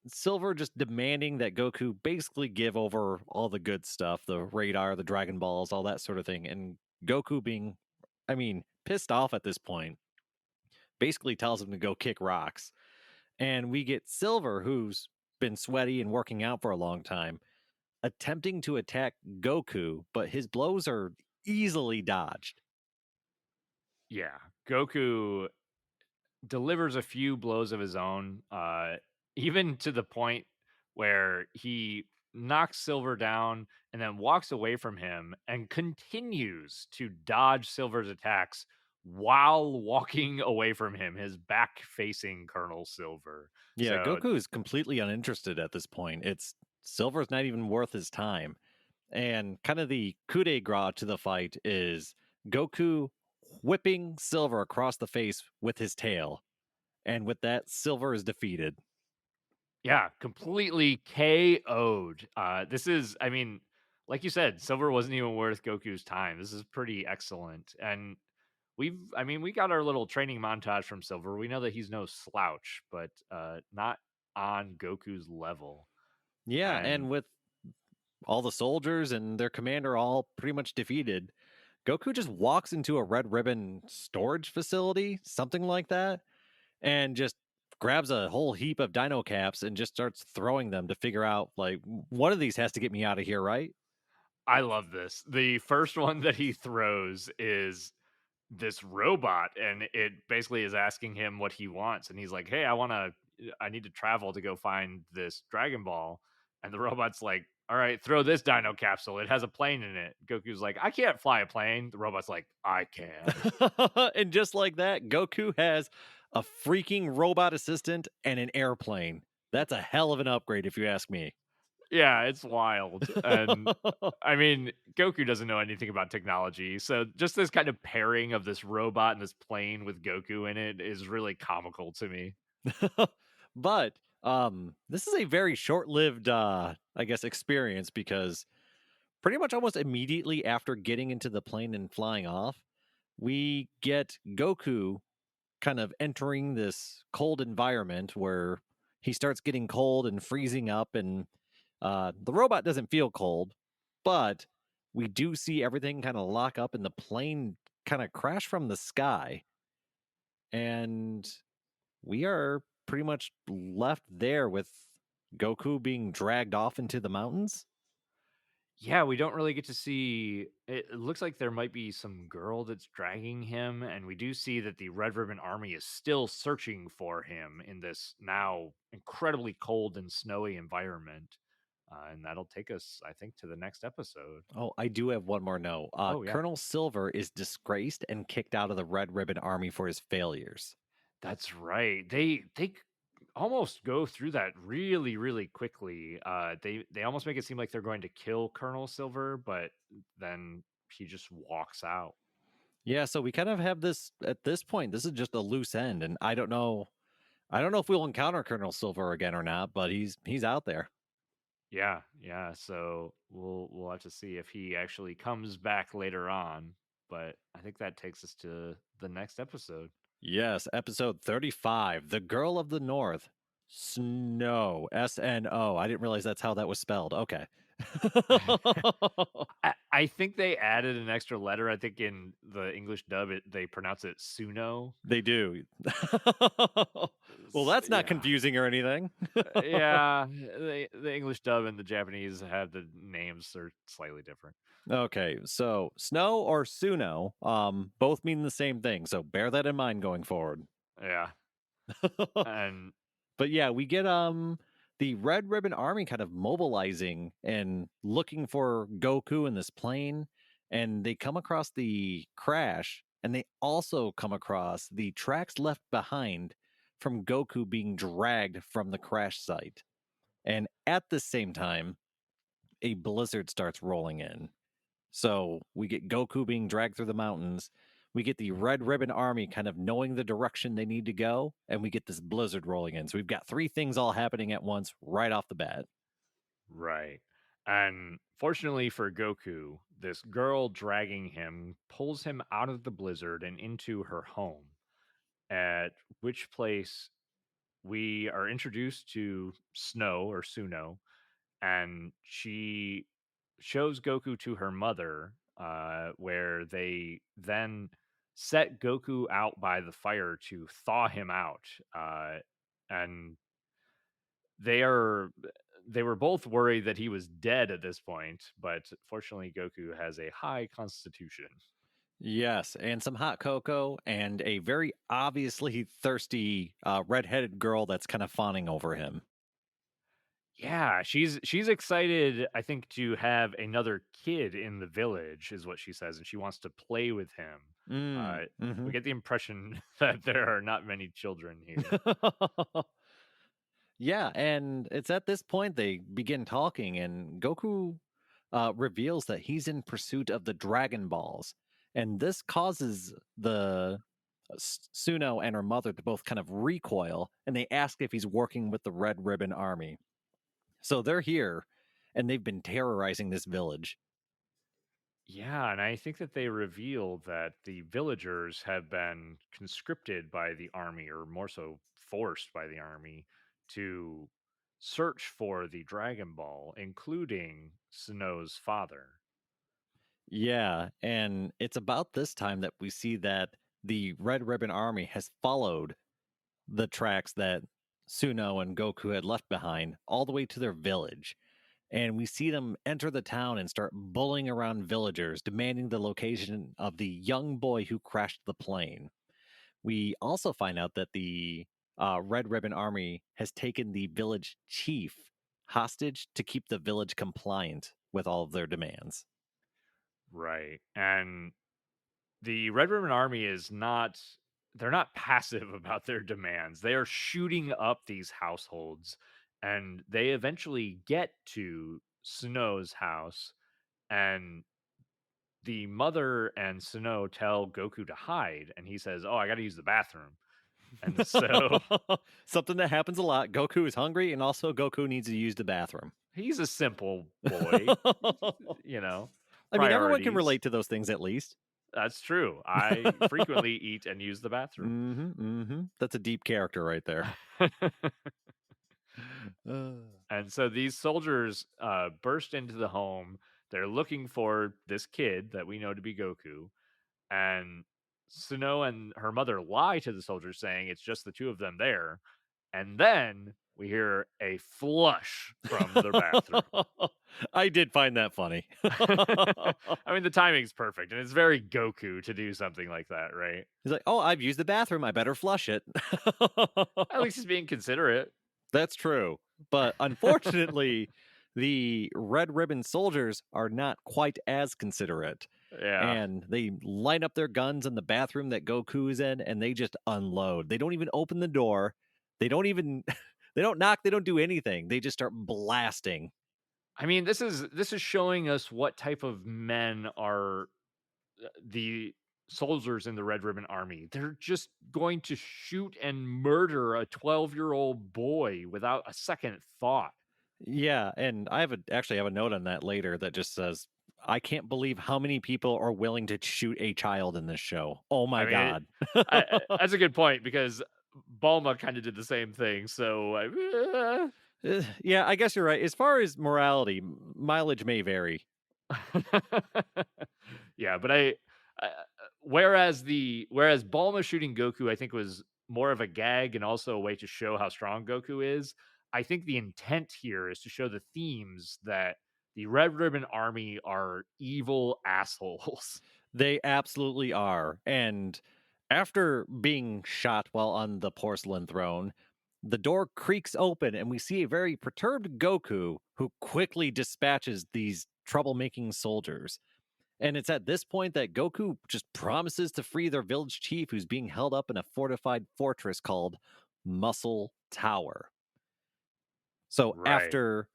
Silver just demanding that Goku basically give over all the good stuff, the radar, the Dragon Balls, all that sort of thing. And Goku being, I mean, pissed off at this point, basically tells him to go kick rocks. And we get Silver, who's been sweaty and working out for a long time, attempting to attack Goku, but his blows are easily dodged. Yeah, Goku delivers a few blows of his own, even to the point where he knocks Silver down and then walks away from him and continues to dodge Silver's attacks while walking away from him, his back facing Colonel Silver. Yeah, So, Goku is completely uninterested at this point. It's Silver's not even worth his time. And kind of the coup de grace to the fight is Goku whipping Silver across the face with his tail. And with that, Silver is defeated. yeah, completely KO'd. Like you said, Silver wasn't even worth Goku's time. This is pretty excellent. And we got our little training montage from Silver. We know that he's no slouch, but not on Goku's level. Yeah, and And with all the soldiers and their commander all pretty much defeated, Goku just walks into a red ribbon storage facility, something like that, and just grabs a whole heap of dino caps and just starts throwing them to figure out like one of these has to get me out of here, right? I love this. The first one that he throws is this robot, and it basically is asking him what he wants, and he's like, "Hey, I need to travel to go find this Dragon Ball." And the robot's like, "All right, throw this dino capsule. It has a plane in it." Goku's like, "I can't fly a plane." The robot's like, "I can." And just like that, Goku has a freaking robot assistant and an airplane. That's a hell of an upgrade if you ask me. Yeah, it's wild. And Goku doesn't know anything about technology. So just this kind of pairing of this robot and this plane with Goku in it is really comical to me. But this is a very short-lived I guess experience because pretty much almost immediately after getting into the plane and flying off, we get Goku kind of entering this cold environment where he starts getting cold and freezing up and the robot doesn't feel cold, but we do see everything kind of lock up and the plane kind of crash from the sky, and we are pretty much left there with Goku being dragged off into the mountains. Yeah, we don't really get to see it looks like there might be some girl that's dragging him, and we do see that the Red Ribbon Army is still searching for him in this now incredibly cold and snowy environment. And that'll take us, I think, to the next episode. Oh, I do have one more note. Oh, yeah. Colonel Silver is disgraced and kicked out of the Red Ribbon Army for his failures. That's right. They almost go through that really, really quickly. They almost make it seem like they're going to kill Colonel Silver, but then he just walks out. Yeah, so we kind of have this at this point. This is just a loose end, and I don't know. I don't know if we'll encounter Colonel Silver again or not, but he's out there. Yeah, yeah. So we'll have to see if he actually comes back later on. But I think that takes us to the next episode. Yes, episode 35, The Girl of the North. Snow, SNO. I didn't realize that's how that was spelled. Okay. I think they added an extra letter. I think in the English dub, they pronounce it Suno. They do. Well, that's not Yeah, confusing or anything. yeah. The English dub and the Japanese have the names are slightly different. Okay, so snow or suno, both mean the same thing. So bear that in mind going forward. Yeah, and But yeah, we get the Red Ribbon Army kind of mobilizing and looking for Goku in this plane, and they come across the crash, and they also come across the tracks left behind from Goku being dragged from the crash site. And at the same time, a blizzard starts rolling in. So we get Goku being dragged through the mountains. We get the Red Ribbon Army kind of knowing the direction they need to go, and we get this blizzard rolling in. So we've got three things all happening at once right off the bat. right. And fortunately for Goku, this girl dragging him pulls him out of the blizzard and into her home, at which place we are introduced to Snow or Suno, and she shows Goku to her mother, where they then set Goku out by the fire to thaw him out. And they are they were both worried that he was dead at this point, but fortunately Goku has a high constitution. Yes, and some hot cocoa, and a very obviously thirsty redheaded girl that's kind of fawning over him. Yeah, she's excited, I think, to have another kid in the village, is what she says, and she wants to play with him. Mm, Uh, hmm. we get the impression that there are not many children here. Yeah, and it's at this point they begin talking, and Goku reveals that he's in pursuit of the Dragon Balls, and this causes the Suno and her mother to both kind of recoil, and they ask if he's working with the Red Ribbon Army. So they're here, and they've been terrorizing this village. Yeah, and I think that they reveal that the villagers have been conscripted by the army, or more so forced by the army, to search for the Dragon Ball, including Snow's father. Yeah, and it's about this time that we see that the Red Ribbon Army has followed the tracks that Suno and Goku had left behind all the way to their village. And we see them enter the town and start bullying around villagers, demanding the location of the young boy who crashed the plane. We also find out that the Red Ribbon Army has taken the village chief hostage to keep the village compliant with all of their demands. Right. And the Red Ribbon Army is not they're not passive about their demands. They are shooting up these households, and they eventually get to Snow's house, and the mother and Snow tell Goku to hide, and he says, "Oh, I got to use the bathroom." And so Something that happens a lot. Goku is hungry, and also Goku needs to use the bathroom. he's a simple boy, you know, I mean, everyone can priorities. relate to those things at least. That's true. I frequently eat and use the bathroom. That's a deep character right there. Uh, And so these soldiers burst into the home. They're looking for this kid that we know to be Goku. and Snow and her mother lie to the soldiers, saying it's just the two of them there. And then we hear a flush from the bathroom. I did find that funny. I mean, the timing's perfect, and it's very Goku to do something like that, right? He's like, "Oh, I've used the bathroom. I better flush it." At least he's being considerate. That's true. But unfortunately, the Red Ribbon soldiers are not quite as considerate. Yeah. And they line up their guns in the bathroom that Goku is in and they just unload. They don't even open the door. They don't even they don't knock, they don't do anything. They just start blasting. I mean, this is showing us what type of men are the soldiers in the Red Ribbon Army. They're just going to shoot and murder a 12-year-old boy without a second thought. Yeah, and I actually have a note on that later that just says, "I can't believe how many people are willing to shoot a child in this show. Oh I my mean, god." that's a good point because Bulma kind of did the same thing. So, Yeah, I guess you're right. As far as morality, mileage may vary. yeah, but whereas Bulma shooting Goku, I think was more of a gag and also a way to show how strong Goku is. I think the intent here is to show the themes that the Red Ribbon Army are evil assholes. They absolutely are. And after being shot while on the porcelain throne, the door creaks open and we see a very perturbed Goku who quickly dispatches these troublemaking soldiers. And it's at this point that Goku just promises to free their village chief who's being held up in a fortified fortress called Muscle Tower. So Right. after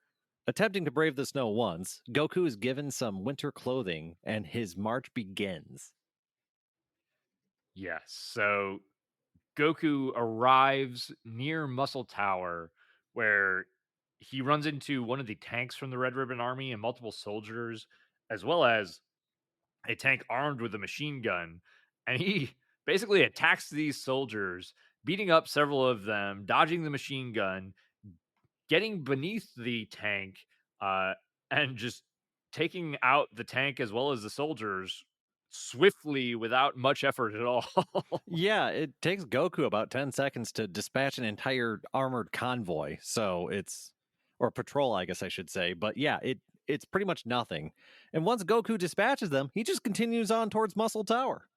attempting to brave the snow once, Goku is given some winter clothing and his march begins. Yes. So Goku arrives near Muscle Tower where he runs into one of the tanks from the Red Ribbon Army and multiple soldiers, as well as a tank armed with a machine gun. And he basically attacks these soldiers, beating up several of them, dodging the machine gun, getting beneath the tank, uh, and just taking out the tank as well as the soldiers swiftly without much effort at all. Yeah, it takes Goku about 10 seconds to dispatch an entire armored convoy. So it's or patrol, I guess I should say. But yeah, it's pretty much nothing. And once Goku dispatches them, he just continues on towards Muscle Tower.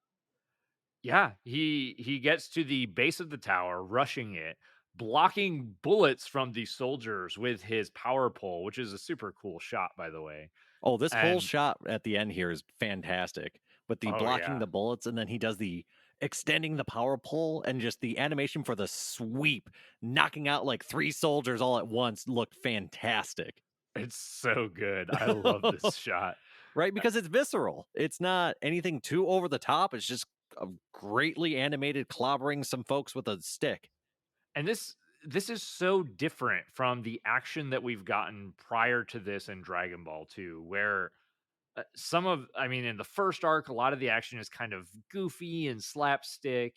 Yeah, he gets to the base of the tower, rushing it, blocking bullets from the soldiers with his power pole, which is a super cool shot, by the way. Oh, this whole And shot at the end here is fantastic. With the oh blocking yeah, the bullets and then he does the extending the power pole and just the animation for the sweep, knocking out like 3 soldiers all at once looked fantastic. it's so good. I love this shot. Right? Because it's visceral. It's not anything too over the top. It's just a greatly animated clobbering some folks with a stick. And this is so different from the action that we've gotten prior to this in Dragon Ball 2, where I mean, in the first arc, a lot of the action is kind of goofy and slapstick.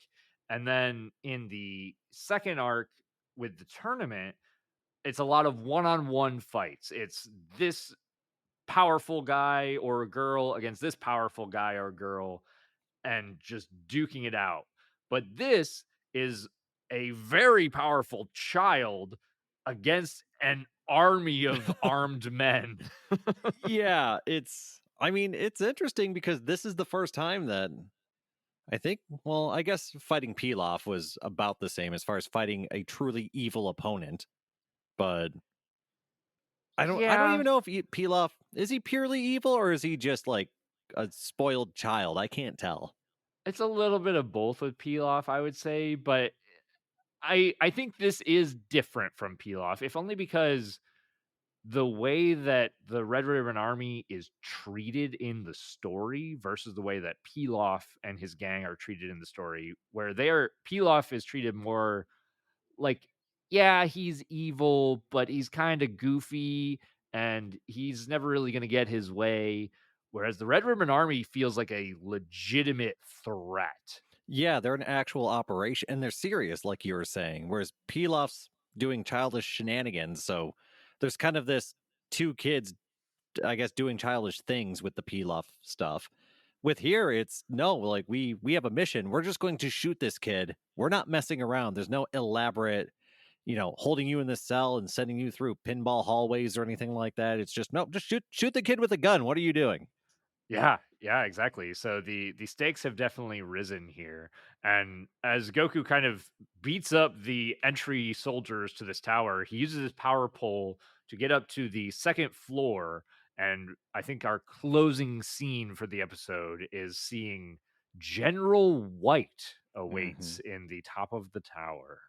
And then in the second arc with the tournament, it's a lot of one-on-one fights. It's this powerful guy or a girl against this powerful guy or girl and just duking it out. But this is a very powerful child against an army of armed men. Yeah, I mean, it's interesting because this is the first time that I think, well, I guess fighting Pilaf was about the same as far as fighting a truly evil opponent, but I don't Yeah, even know if Pilaf is he purely evil or is he just like a spoiled child? I can't tell. it's a little bit of both with Pilaf, I would say, but I think this is different from Pilaf, if only because the way that the Red Ribbon Army is treated in the story versus the way that Pilaf and his gang are treated in the story, where Pilaf is treated more like, yeah, he's evil, but he's kind of goofy and he's never really going to get his way. Whereas the Red Ribbon Army feels like a legitimate threat. Yeah, they're an actual operation and they're serious, like you were saying. Whereas Pilaf's doing childish shenanigans. So there's kind of this two kids, I guess, doing childish things with the Pilaf stuff. With here, it's no, like we have a mission. We're just going to shoot this kid. We're not messing around. There's no elaborate, holding you in this cell and sending you through pinball hallways or anything like that. It's just no, just shoot the kid with a gun. What are you doing? Yeah, yeah, exactly. So the stakes have definitely risen here. And as Goku kind of beats up the entry soldiers to this tower, he uses his power pole to get up to the second floor. And I think our closing scene for the episode is seeing General White awaits Hmm. in the top of the tower.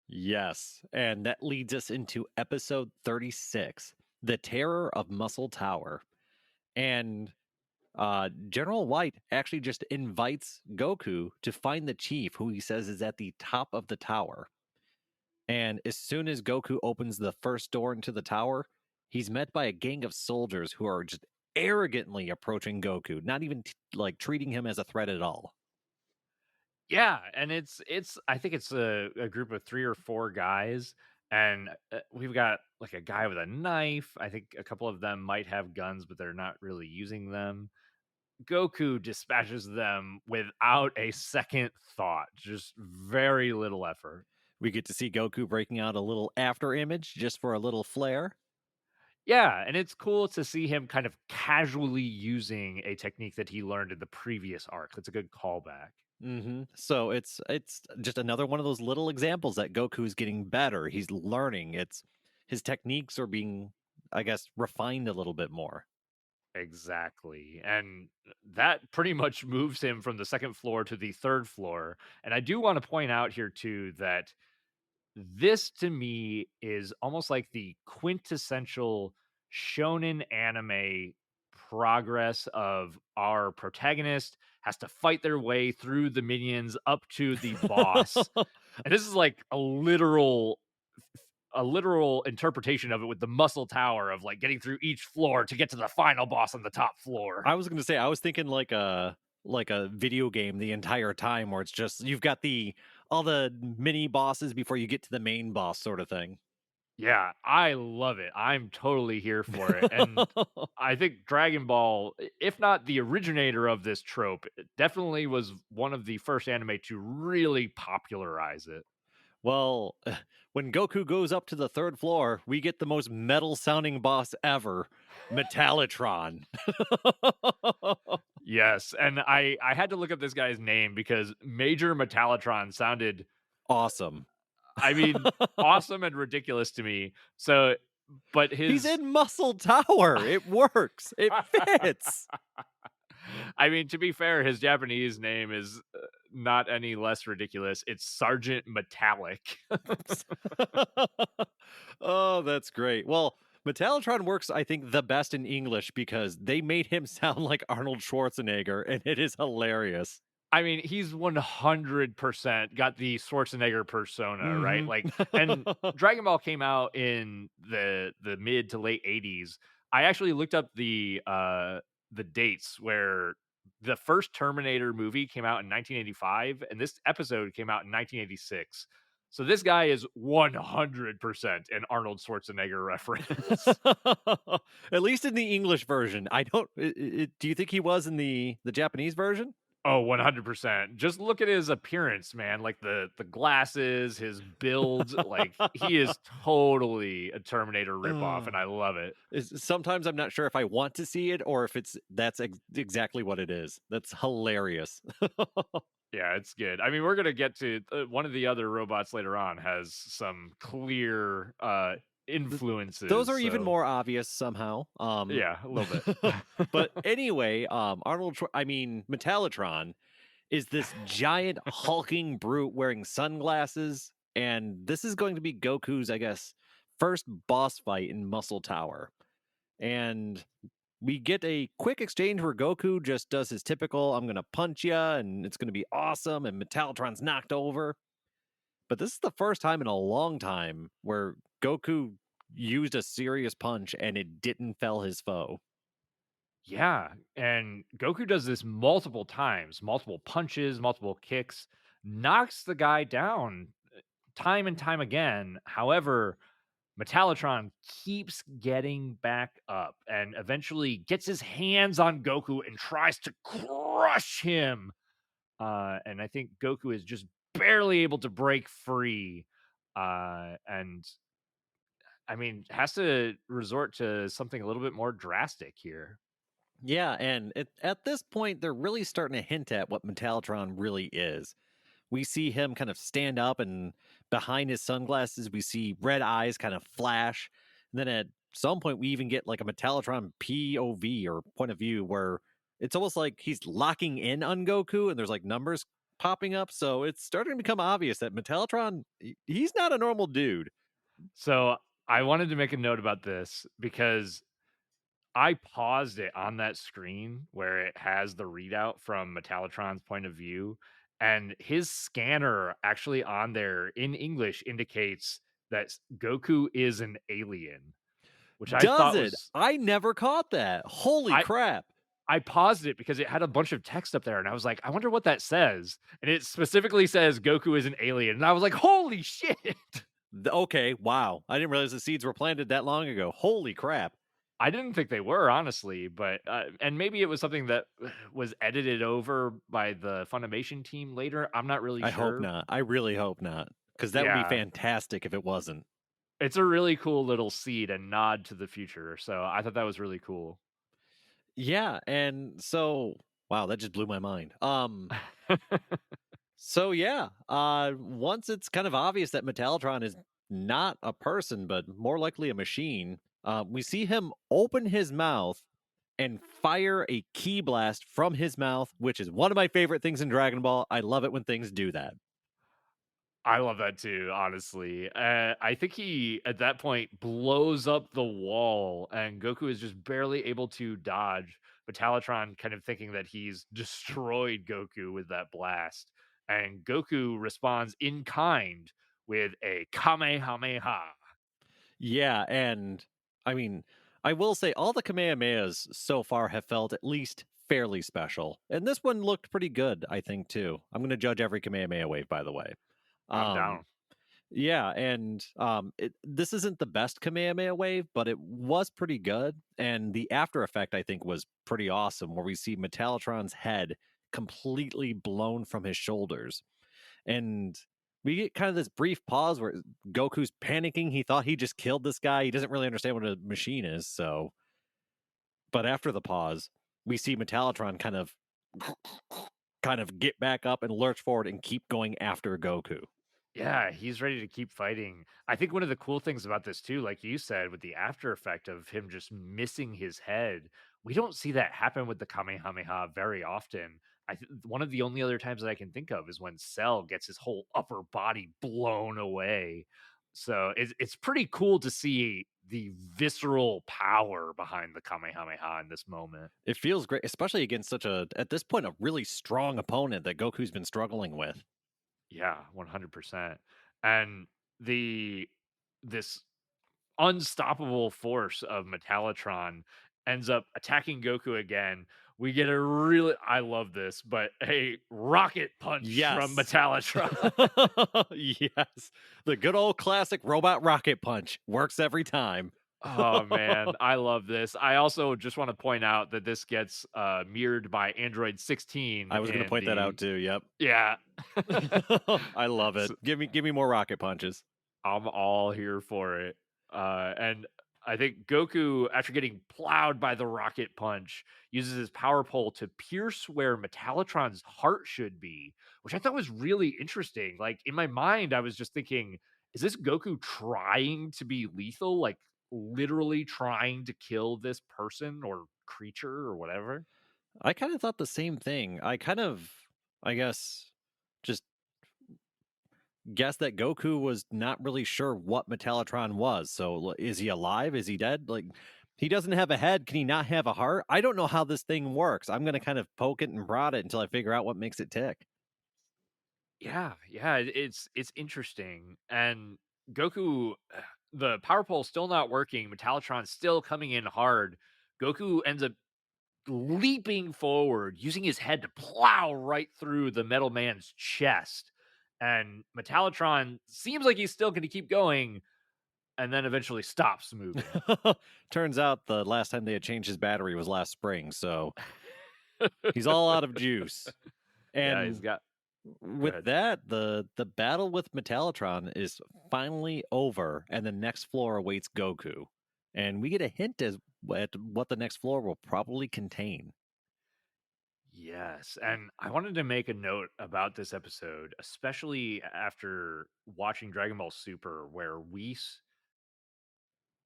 Yes, and that leads us into episode 36, The Terror of Muscle Tower. And General White actually just invites Goku to find the chief, who he says is at the top of the tower. And as soon as Goku opens the first door into the tower, he's met by a gang of soldiers who are just arrogantly approaching Goku, not even like treating him as a threat at all. Yeah, and it's I think it's a group of 3 or 4 guys, and, we've got, like, a guy with a knife. I think a couple of them might have guns, but they're not really using them. Goku dispatches them without a second thought, just very little effort. We get to see Goku breaking out a little after image just for a little flair. Yeah, and it's cool to see him kind of casually using a technique that he learned in the previous arc. That's a good callback. So it's just another one of those little examples that Goku's getting better. He's learning. It's his techniques are being, I guess, refined a little bit more. Exactly. And that pretty much moves him from the second floor to the third floor. And I do want to point out here, too, that this to me is almost like the quintessential shonen anime progress of our protagonist has to fight their way through the minions up to the boss. And this is like a literal interpretation of it with the muscle tower of like getting through each floor to get to the final boss on the top floor. I was gonna say I was thinking like a video game the entire time where it's just you've got the all the mini bosses before you get to the main boss sort of thing. Yeah, I love it. I'm totally here for it. And I think Dragon Ball, if not the originator of this trope, it definitely was one of the first anime to really popularize it. Well, when Goku goes up to the third floor, we get the most metal sounding boss ever, Metallitron. Yes, and I had to look up this guy's name because Major Metallotron sounded, Awesome. I mean, awesome and ridiculous to me. So, but He's his in Muscle Tower. It works. It fits. I mean, to be fair, his Japanese name is not any less ridiculous. It's Sergeant Metallic. Oh, that's great. Well, Metallitron works, I think, the best in English because they made him sound like Arnold Schwarzenegger, and it is hilarious. I mean, he's 100% got the Schwarzenegger persona, right? Hmm. Like, and Dragon Ball came out in the mid to late 80s. I actually looked up the dates where the first Terminator movie came out in 1985 and this episode came out in 1986. So this guy is 100% an Arnold Schwarzenegger reference. At least in the English version. I don't. Do you think he was in the Japanese version? Oh, 100%. Just look at his appearance, man. Like the glasses, his build, like he is totally a Terminator ripoff, and Ugh. I love it. Sometimes I'm not sure if I want to see it or if that's exactly what it is. That's hilarious. Yeah, it's good. I mean, we're gonna get to one of the other robots later on has some clear Th- Those influences. are even So more obvious somehow. yeah, a little bit. But anyway, Metallitron is this giant hulking brute wearing sunglasses, and this is going to be Goku's, I guess, first boss fight in Muscle Tower. And we get a quick exchange where Goku just does his typical "I'm gonna punch ya" and it's gonna be awesome, and Metallitron's knocked over. But this is the first time in a long time where Goku used a serious punch and it didn't fell his foe. Yeah, and Goku does this multiple times, multiple punches, multiple kicks, knocks the guy down time and time again. However, Metallatron keeps getting back up and eventually gets his hands on Goku and tries to crush him. And I think Goku is just barely able to break free. And I mean, has to resort to something a little bit more drastic here. Yeah, and at this point, they're really starting to hint at what Metallatron really is. We see him kind of stand up, and behind his sunglasses, we see red eyes kind of flash. And then at some point, we even get like a Metallatron POV or point of view where it's almost like he's locking in on Goku, and there's like numbers popping up. So it's starting to become obvious that Metallatron, he's not a normal dude. So I wanted to make a note about this because I paused it on that screen where it has the readout from Metallatron's point of view, and his scanner actually on there in English indicates that Goku is an alien, which I Does thought it? was I never caught that. Holy I crap. I paused it because it had a bunch of text up there, and I was like, "I wonder what that says." And it specifically says Goku is an alien, and I was like, "Holy shit!" Okay, wow. I didn't realize the seeds were planted that long ago. Holy crap. I didn't think they were, honestly, but, and maybe it was something that was edited over by the Funimation team later, I'm not really I hope sure. not. I really hope not, because that would be Yeah, fantastic if it wasn't. it's a really cool little seed and nod to the future, so I thought that was really cool. Yeah, and so wow, that just blew my mind. So yeah, once it's kind of obvious that Metaltron is not a person, but more likely a machine, we see him open his mouth and fire a key blast from his mouth, which is one of my favorite things in Dragon Ball. I love it when things do that. I love that too, honestly. I think he, at that point, blows up the wall, and Goku is just barely able to dodge. Metallatron kind of thinking that he's destroyed Goku with that blast. And Goku responds in kind with a Kamehameha. Yeah, and I mean, I will say all the Kamehamehas so far have felt at least fairly special. And this one looked pretty good, I think, too. I'm going to judge every Kamehameha wave, by the way. I'm Um, down. yeah, and this isn't the best Kamehameha wave, but it was pretty good. And the after effect, I think, was pretty awesome, where we see Metallatron's head completely blown from his shoulders. And we get kind of this brief pause where Goku's panicking. He thought he just killed this guy. He doesn't really understand what a machine is. So, but after the pause, we see Metallatron kind of get back up and lurch forward and keep going after Goku. Yeah, he's ready to keep fighting. I think one of the cool things about this too, like you said, with the after effect of him just missing his head, we don't see that happen with the Kamehameha very often. One of the only other times that I can think of is when Cell gets his whole upper body blown away. So it's pretty cool to see the visceral power behind the Kamehameha in this moment. It feels great, especially against such a, at this point, a really strong opponent that Goku's been struggling with. Yeah, 100%. And the this unstoppable force of Metallatron ends up attacking Goku again. We get a really, I love this, but a rocket punch from Yes. Metallatron. Yes. The good old classic robot rocket punch works every time. Oh man, I love this. I also just want to point out that this gets mirrored by Android 16 I was going to in point that out the too. Yep. yeah. I love it. So, Give me more rocket punches. I'm all here for it. And I think Goku, after getting plowed by the rocket punch, uses his power pole to pierce where Metallatron's heart should be, which I thought was really interesting. Like in my mind, I was just thinking, is this Goku trying to be lethal? Like literally trying to kill this person or creature or whatever? I kind of thought the same thing. I guess, just guessed that Goku was not really sure what Metallatron was. So is he alive? Is he dead? Like, he doesn't have a head. Can he not have a heart? I don't know how this thing works. I'm going to kind of poke it and prod it until I figure out what makes it tick. Yeah, yeah, it's interesting. And Goku, the power pole still not working. Metallatron's still coming in hard. Goku ends up leaping forward, using his head to plow right through the metal man's chest. And Metallatron seems like he's still going to keep going, and then eventually stops moving. Turns out the last time they had changed his battery was last spring, so he's all out of juice. Yeah, he's And got go with ahead. that, the battle with Metallitron is finally over, and the next floor awaits Goku. And we get a hint as at what the next floor will probably contain. Yes, and I wanted to make a note about this episode, especially after watching Dragon Ball Super, where Whis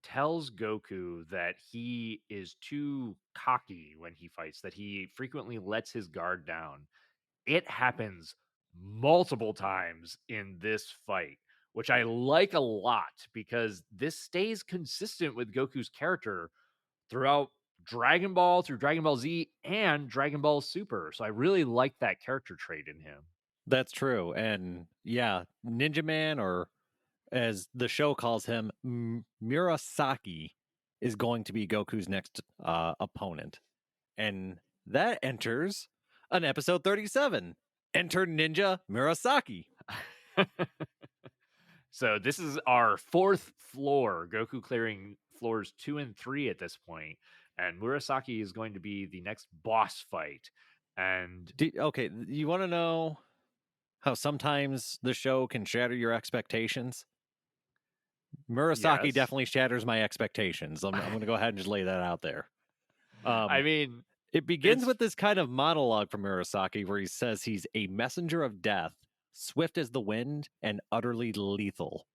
tells Goku that he is too cocky when he fights, that he frequently lets his guard down. It happens multiple times in this fight, which I like a lot because this stays consistent with Goku's character throughout Dragon Ball, through Dragon Ball Z, and Dragon Ball Super. So I really like that character trait in him. That's true. And yeah, Ninja Man, or as the show calls him, Murasaki, is going to be Goku's next opponent. And that enters an episode 37. Enter Ninja Murasaki. So this is our fourth floor, Goku clearing floors 2 and 3 at this point, and Murasaki is going to be the next boss fight. And Okay, you want to know how sometimes the show can shatter your expectations? Murasaki yes. definitely shatters my expectations. I'm going to go ahead and just lay that out there. I Um, mean, it begins it's with this kind of monologue from Murasaki where he says he's a messenger of death, swift as the wind, and utterly lethal.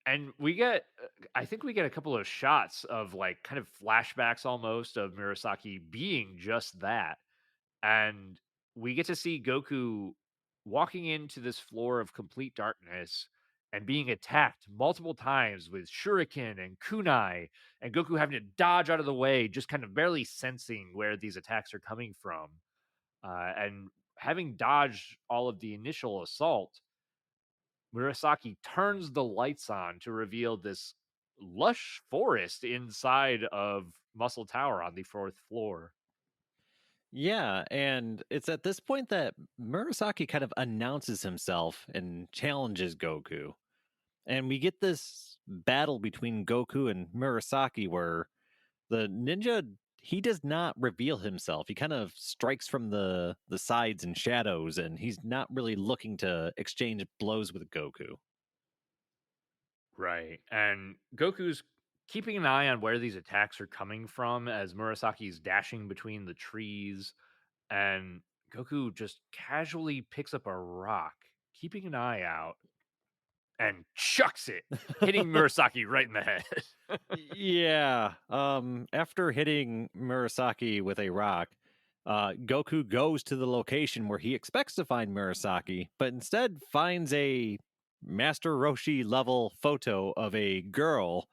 and we get I think we get a couple of shots of like kind of flashbacks almost of Murasaki being just that. And we get to see Goku walking into this floor of complete darkness and being attacked multiple times with shuriken and kunai, and Goku having to dodge out of the way, just kind of barely sensing where these attacks are coming from. And having dodged all of the initial assault, Murasaki turns the lights on to reveal this lush forest inside of Muscle Tower on the fourth floor. Yeah, and it's at this point that Murasaki kind of announces himself and challenges Goku. And we get this battle between Goku and Murasaki where the ninja, he does not reveal himself. He kind of strikes from the sides and shadows, and he's not really looking to exchange blows with Goku. Right. And Goku's keeping an eye on where these attacks are coming from as Murasaki's dashing between the trees. And Goku just casually picks up a rock, keeping an eye out, and chucks it, hitting Murasaki right in the head. Yeah. After hitting Murasaki with a rock, Goku goes to the location where he expects to find Murasaki, but instead finds a Master Roshi level photo of a girl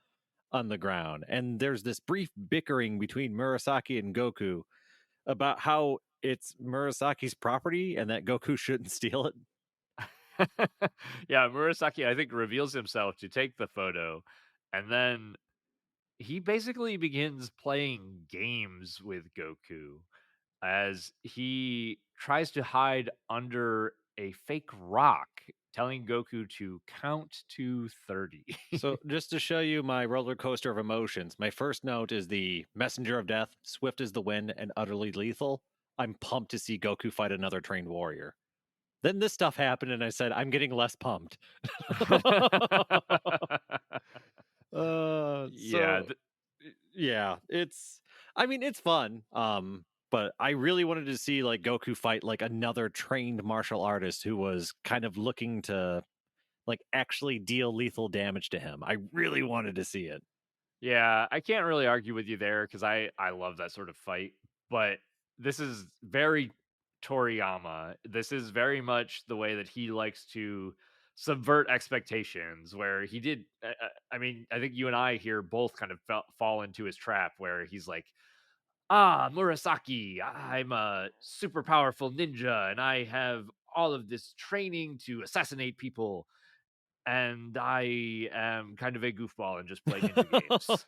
on the ground. And there's this brief bickering between Murasaki and Goku about how it's Murasaki's property and that Goku shouldn't steal it. Yeah, Murasaki, I think, reveals himself to take the photo. And then he basically begins playing games with Goku as he tries to hide under a fake rock, telling Goku to count to 30. So, just to show you my roller coaster of emotions, my first note is the messenger of death, swift as the wind, and utterly lethal. I'm pumped to see Goku fight another trained warrior. Then this stuff happened, and I said, I'm getting less pumped. uh, Yeah, so yeah, I mean, it's fun. But I really wanted to see like Goku fight like another trained martial artist who was kind of looking to like actually deal lethal damage to him. I really wanted to see it. yeah, I can't really argue with you there because I love that sort of fight. But this is very Toriyama. This is very much the way that he likes to subvert expectations. Where he did, I mean, I think you and I here both kind of fall into his trap where he's like, "Ah, Murasaki, I'm a super powerful ninja, and I have all of this training to assassinate people." And I am kind of a goofball and just play ninja games.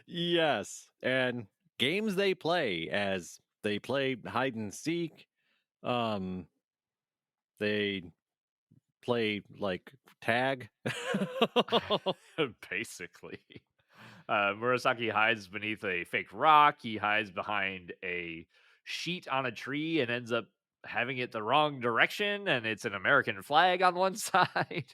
Yes, and games they play as they play hide and seek. Um, they play like tag. Basically. Murasaki hides beneath a fake rock. He hides behind a sheet on a tree and ends up having it the wrong direction, and it's an American flag on one side.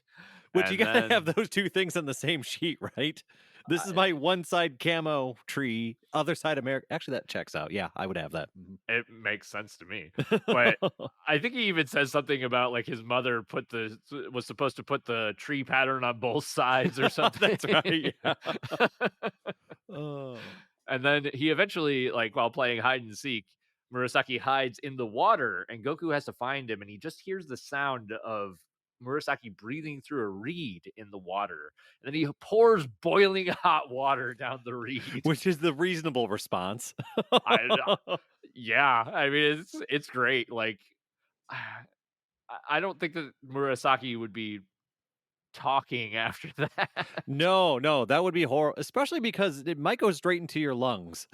Which you And gotta have then those 2 things on the same sheet, right? This is uh, my one side camo tree, other side America. Actually, that checks out. Yeah, I would have that. it makes sense to me. But Mhm. I think he even says something about like his mother was supposed to put the tree pattern on both sides or something. That's right, yeah. Oh. And then he eventually, like, while playing hide and seek, Murasaki hides in the water and Goku has to find him and he just hears the sound of Murasaki breathing through a reed in the water. And then he pours boiling hot water down the reed. Which is the reasonable response. I yeah, I mean it's great. Like I don't think that Murasaki would be talking after that. No, no, that would be horrible, especially because it might go straight into your lungs.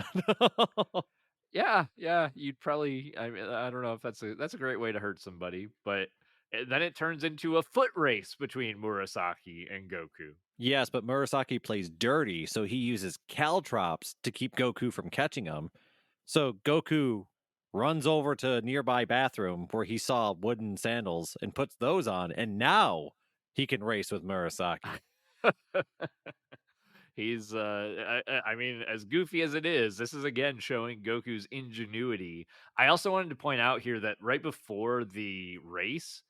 Yeah, yeah, you'd probably I mean, I don't know if that's a great way to hurt somebody, but then it turns into a foot race between Murasaki and Goku. Yes, but Murasaki plays dirty, so he uses caltrops to keep Goku from catching him. So Goku runs over to a nearby bathroom where he saw wooden sandals and puts those on, and now he can race with Murasaki. He's I mean, as goofy as it is, this is again showing Goku's ingenuity. I also wanted to point out here that right before the race,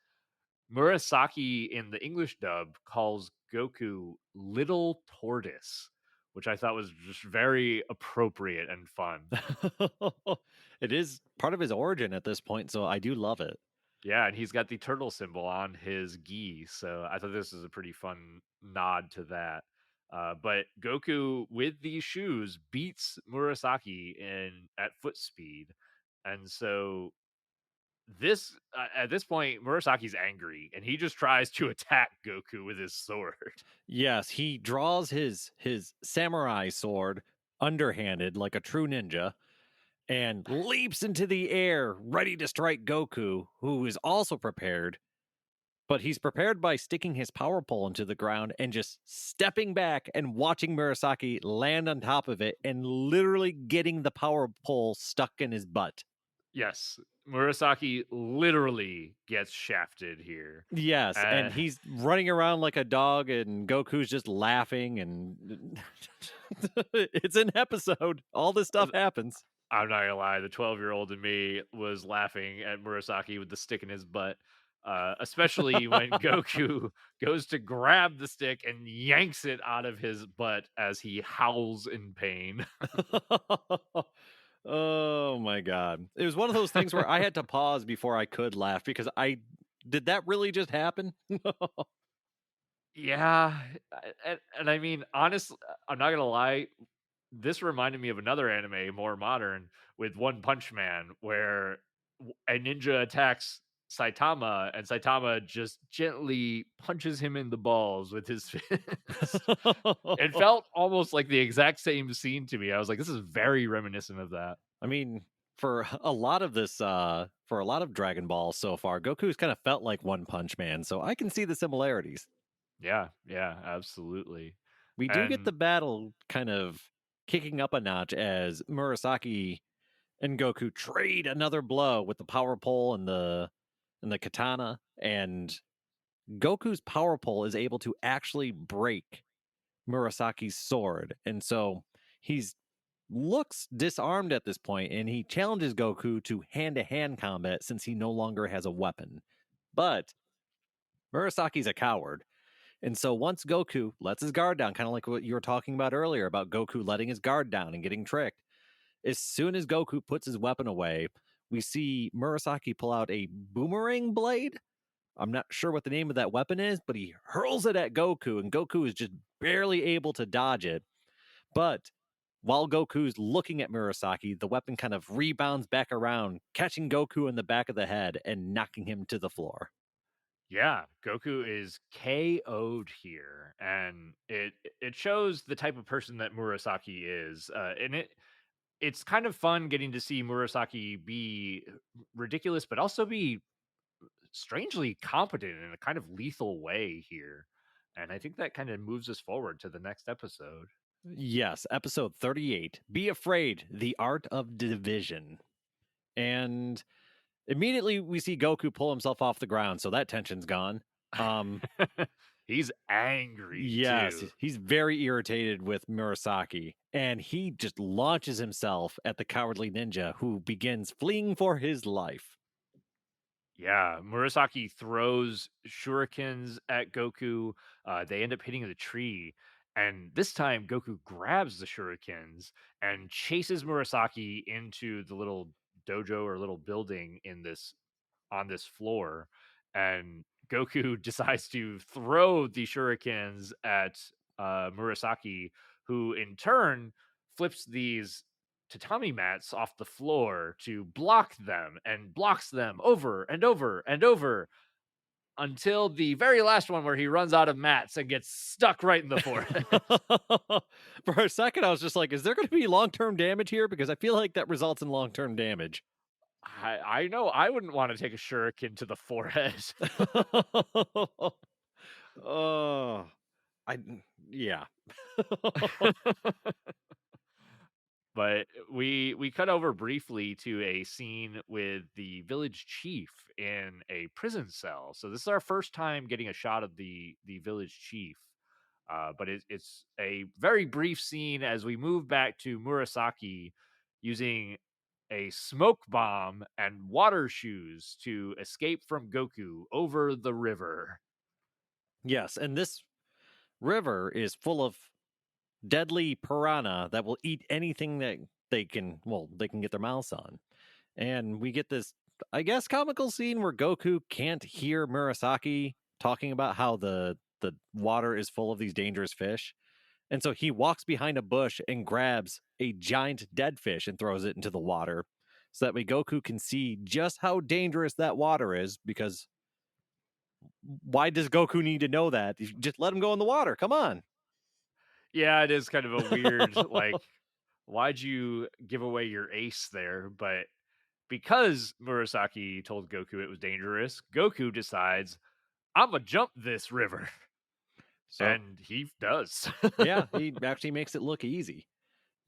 Murasaki in the English dub calls Goku Little Tortoise, which I thought was just very appropriate and fun. It is part of his origin at this point, so I do love it. Yeah, and he's got the turtle symbol on his gi, so I thought this is a pretty fun nod to that. But Goku with these shoes beats Murasaki in at foot speed, and so this at this point Murasaki's angry, and he just tries to attack Goku with his sword. Yes, he draws his samurai sword underhanded like a true ninja and leaps into the air ready to strike Goku, who is also prepared. But he's prepared by sticking his power pole into the ground and just stepping back and watching Murasaki land on top of it and literally getting the power pole stuck in his butt. Yes, Murasaki literally gets shafted here. Yes, Uh, and he's running around like a dog, and Goku's just laughing, and it's an episode. All this stuff happens. I'm not gonna lie, the 12-year-old in me was laughing at Murasaki with the stick in his butt, especially when Goku goes to grab the stick and yanks it out of his butt as he howls in pain. Oh my god. It was one of those things where I had to pause before I could laugh because I did that really just happen? Yeah, and I mean, honestly, I'm not gonna lie, this reminded me of another anime, more modern, with One Punch Man, where a ninja attacks Saitama, and Saitama just gently punches him in the balls with his fist. It felt almost like the exact same scene to me. I was like, this is very reminiscent of that. I mean, for a lot of this, for a lot of Dragon Ball so far, Goku's kind of felt like One Punch Man, so I can see the similarities. Yeah, yeah, absolutely. We do get the And battle kind of kicking up a notch as Murasaki and Goku trade another blow with the power pole and the katana, and Goku's power pole is able to actually break Murasaki's sword. And so he's looks disarmed at this point and he challenges Goku to hand-to-hand combat since he no longer has a weapon. But Murasaki's a coward. And so once Goku lets his guard down, kind of like what you were talking about earlier about Goku letting his guard down and getting tricked, as soon as Goku puts his weapon away, we see Murasaki pull out a boomerang blade. I'm not sure what the name of that weapon is, but he hurls it at Goku, and Goku is just barely able to dodge it. But while Goku's looking at Murasaki, the weapon kind of rebounds back around, catching Goku in the back of the head and knocking him to the floor. yeah, Goku is KO'd here, and it shows the type of person that Murasaki is. And it's kind of fun getting to see Murasaki be ridiculous, but also be strangely competent in a kind of lethal way here. And I think that kind of moves us forward to the next episode. Yes, episode 38, Be Afraid, The Art of Division. And immediately we see Goku pull himself off the ground, so that tension's gone. Um, He's angry yes, too. he's very irritated with Murasaki, and he just launches himself at the cowardly ninja who begins fleeing for his life. Yeah, Murasaki throws shurikens at Goku. They end up hitting the tree. And this time, Goku grabs the shurikens and chases Murasaki into the little dojo or little building in this on this floor. And Goku decides to throw the shurikens at Murasaki, who in turn flips these tatami mats off the floor to block them and blocks them over and over and over until the very last one where he runs out of mats and gets stuck right in the forehead. For a second, I was just like, is there going to be long term damage here? Because I feel like that results in long term damage. I know I wouldn't want to take a shuriken to the forehead. Oh, I, yeah. But we cut over briefly to a scene with the village chief in a prison cell. So this is our first time getting a shot of the village chief. But it's a very brief scene as we move back to Murasaki using a smoke bomb and water shoes to escape from Goku over the river. Yes, and this river is full of deadly piranha that will eat anything that they can get their mouths on. And we get this, I guess, comical scene where Goku can't hear Murasaki talking about how the water is full of these dangerous fish. And so he walks behind a bush and grabs a giant dead fish and throws it into the water. So that way Goku can see just how dangerous that water is, because why does Goku need to know that? Just let him go in the water. Come on. Yeah, it is kind of a weird, like, why'd you give away your ace there? But because Murasaki told Goku it was dangerous, Goku decides, I'm gonna jump this river. So And he does. yeah, he actually makes it look easy.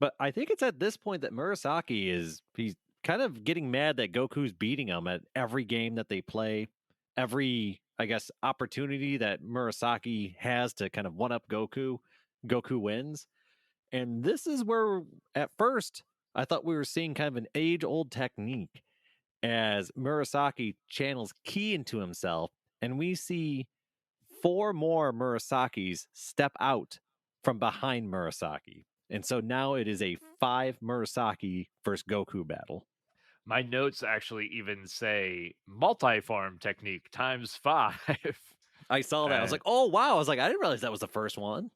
But I think it's at this point that Murasaki he's kind of getting mad that Goku's beating him at every game that they play. Every, I guess, opportunity that Murasaki has to kind of one up Goku, Goku wins. And this is where at first I thought we were seeing kind of an age old technique as Murasaki channels ki into himself, and we see four more Murasakis step out from behind Murasaki. And so now it is a five Murasaki versus Goku battle. My notes actually even say multi-form technique times 5. I saw that. I was uh, like, oh, wow. I was like, I didn't realize that was the first one.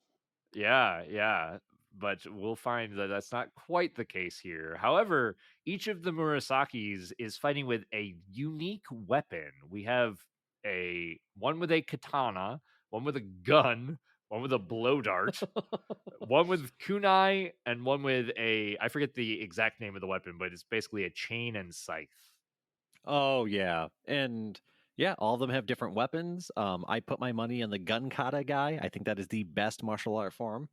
yeah, yeah. But we'll find that that's not quite the case here. However, each of the Murasakis is fighting with a unique weapon. We have a one with a katana, one with a gun, one with a blow dart, one with kunai, and one with a I forget the exact name of the weapon, but it's basically a chain and scythe. Oh, yeah. And yeah, all of them have different weapons. I put my money on the gun kata guy. I think that is the best martial art form.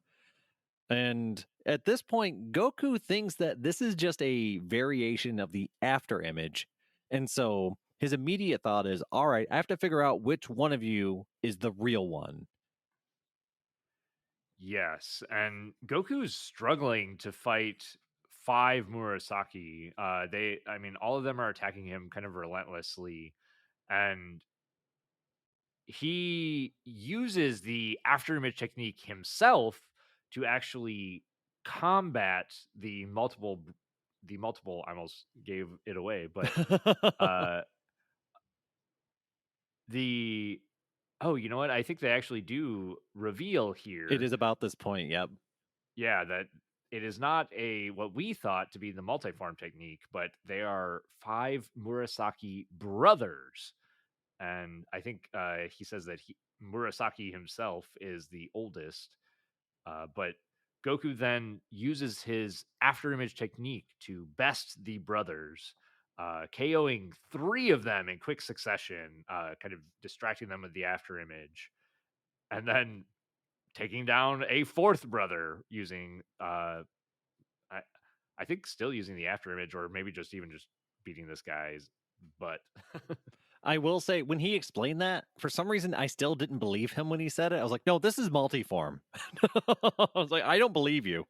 And at this point, Goku thinks that this is just a variation of the after image. And so his immediate thought is, all right, I have to figure out which one of you is the real one. Yes, and Goku is struggling to fight 5 Murasaki. I mean, all of them are attacking him kind of relentlessly, and he uses the after image technique himself to actually combat the multiple. I almost gave it away, but uh, the oh, you know what? I think they actually do reveal It here. is about this point. Yep. Yeah, that it is not a what we thought to be the multiform technique, but they are 5 Murasaki brothers. And I think he says that Murasaki himself is the oldest. But Goku then uses his after image technique to best the brothers. KOing three of them in quick succession, kind of distracting them with the after image, and then taking down a fourth brother using, I, I think still using the after image, or maybe just even just beating this guy's butt. I will say, when he explained that, for some reason, I still didn't believe him when he said it. I was like, no, this is multiform. I was like, I don't believe you.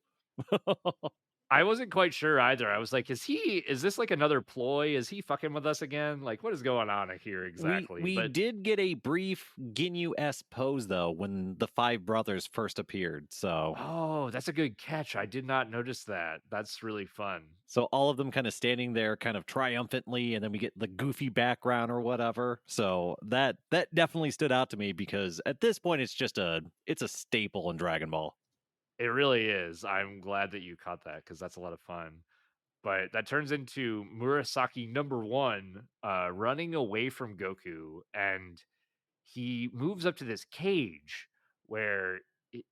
I wasn't quite sure either. I was like, is this like another ploy? Is he fucking with us again? Like, what is going on here we exactly? we But did get a brief Ginyu-esque pose though when the five brothers first appeared. So oh, that's a good catch. I did not notice that. That's really fun. so all of them kind of standing there kind of triumphantly, and then we get the goofy background or whatever. So that definitely stood out to me because at this point it's a staple in Dragon Ball. It really is. I'm glad that you caught that because that's a lot of fun. But that turns into Murasaki number one running away from Goku, and he moves up to this cage where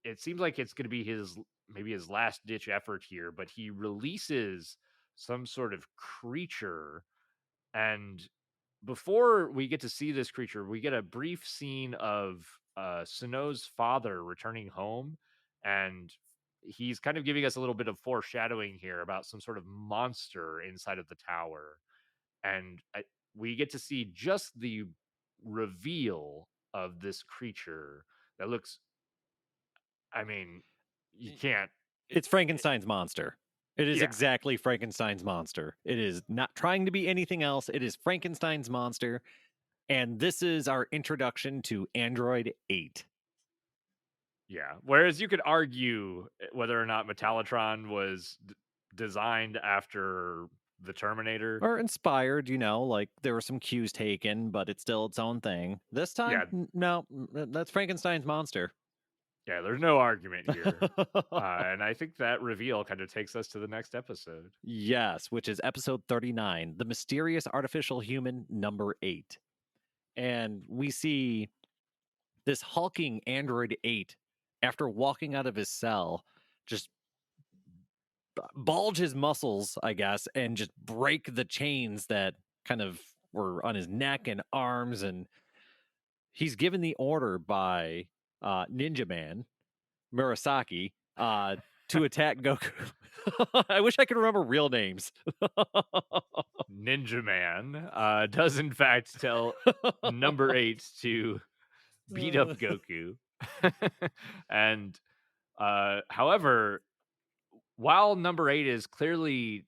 it seems like it's going to be his maybe his last ditch effort here, but he releases some sort of creature. And before we get to see this creature, we get a brief scene of Sano's father returning home, and he's kind of giving us a little bit of foreshadowing here about some sort of monster inside of the tower. And we get to see just the reveal of this creature that looks, I mean, you can't, It's Frankenstein's monster. It is yeah, exactly Frankenstein's monster. It is not trying to be anything else. It is Frankenstein's monster. And this is our introduction to Android 8. yeah. Whereas you could argue whether or not Metallatron was designed after the Terminator. Or inspired, like there were some cues taken, but it's still its own thing. This time, Yeah, no, that's Frankenstein's monster. yeah, there's no argument here. And I think that reveal kind of takes us to the next episode. Yes, which is episode 39, The Mysterious Artificial Human number 8. And we see this hulking Android 8, after walking out of his cell, just bulge his muscles, I guess, and just break the chains that kind of were on his neck and arms. And he's given the order by Ninja Man, Murasaki, to attack Goku. I wish I could remember real names. Ninja Man does, in fact, tell number eight to beat up Goku. And however, while number eight is clearly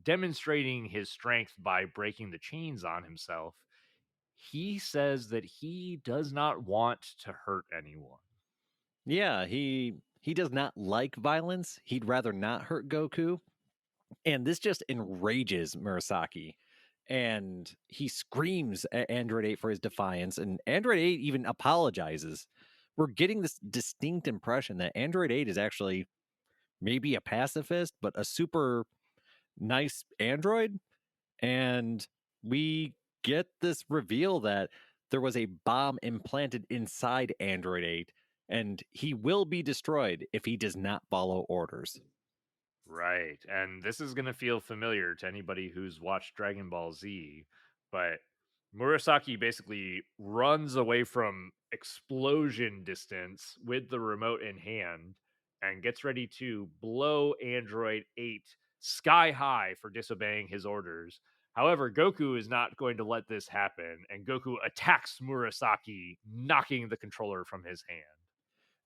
demonstrating his strength by breaking the chains on himself, he says that he does not want to hurt anyone. Yeah, he does not like violence. He'd rather not hurt Goku. And this just enrages Murasaki. And he screams at Android 8 for his defiance, and Android 8 even apologizes. We're getting this distinct impression that Android 8 is actually maybe a pacifist, but a super nice android. And we get this reveal that there was a bomb implanted inside Android 8, and he will be destroyed if he does not follow orders. Right. And this is going to feel familiar to anybody who's watched Dragon Ball Z, but Murasaki basically runs away from explosion distance with the remote in hand and gets ready to blow Android 8 sky high for disobeying his orders. However, Goku is not going to let this happen, and Goku attacks Murasaki, knocking the controller from his hand.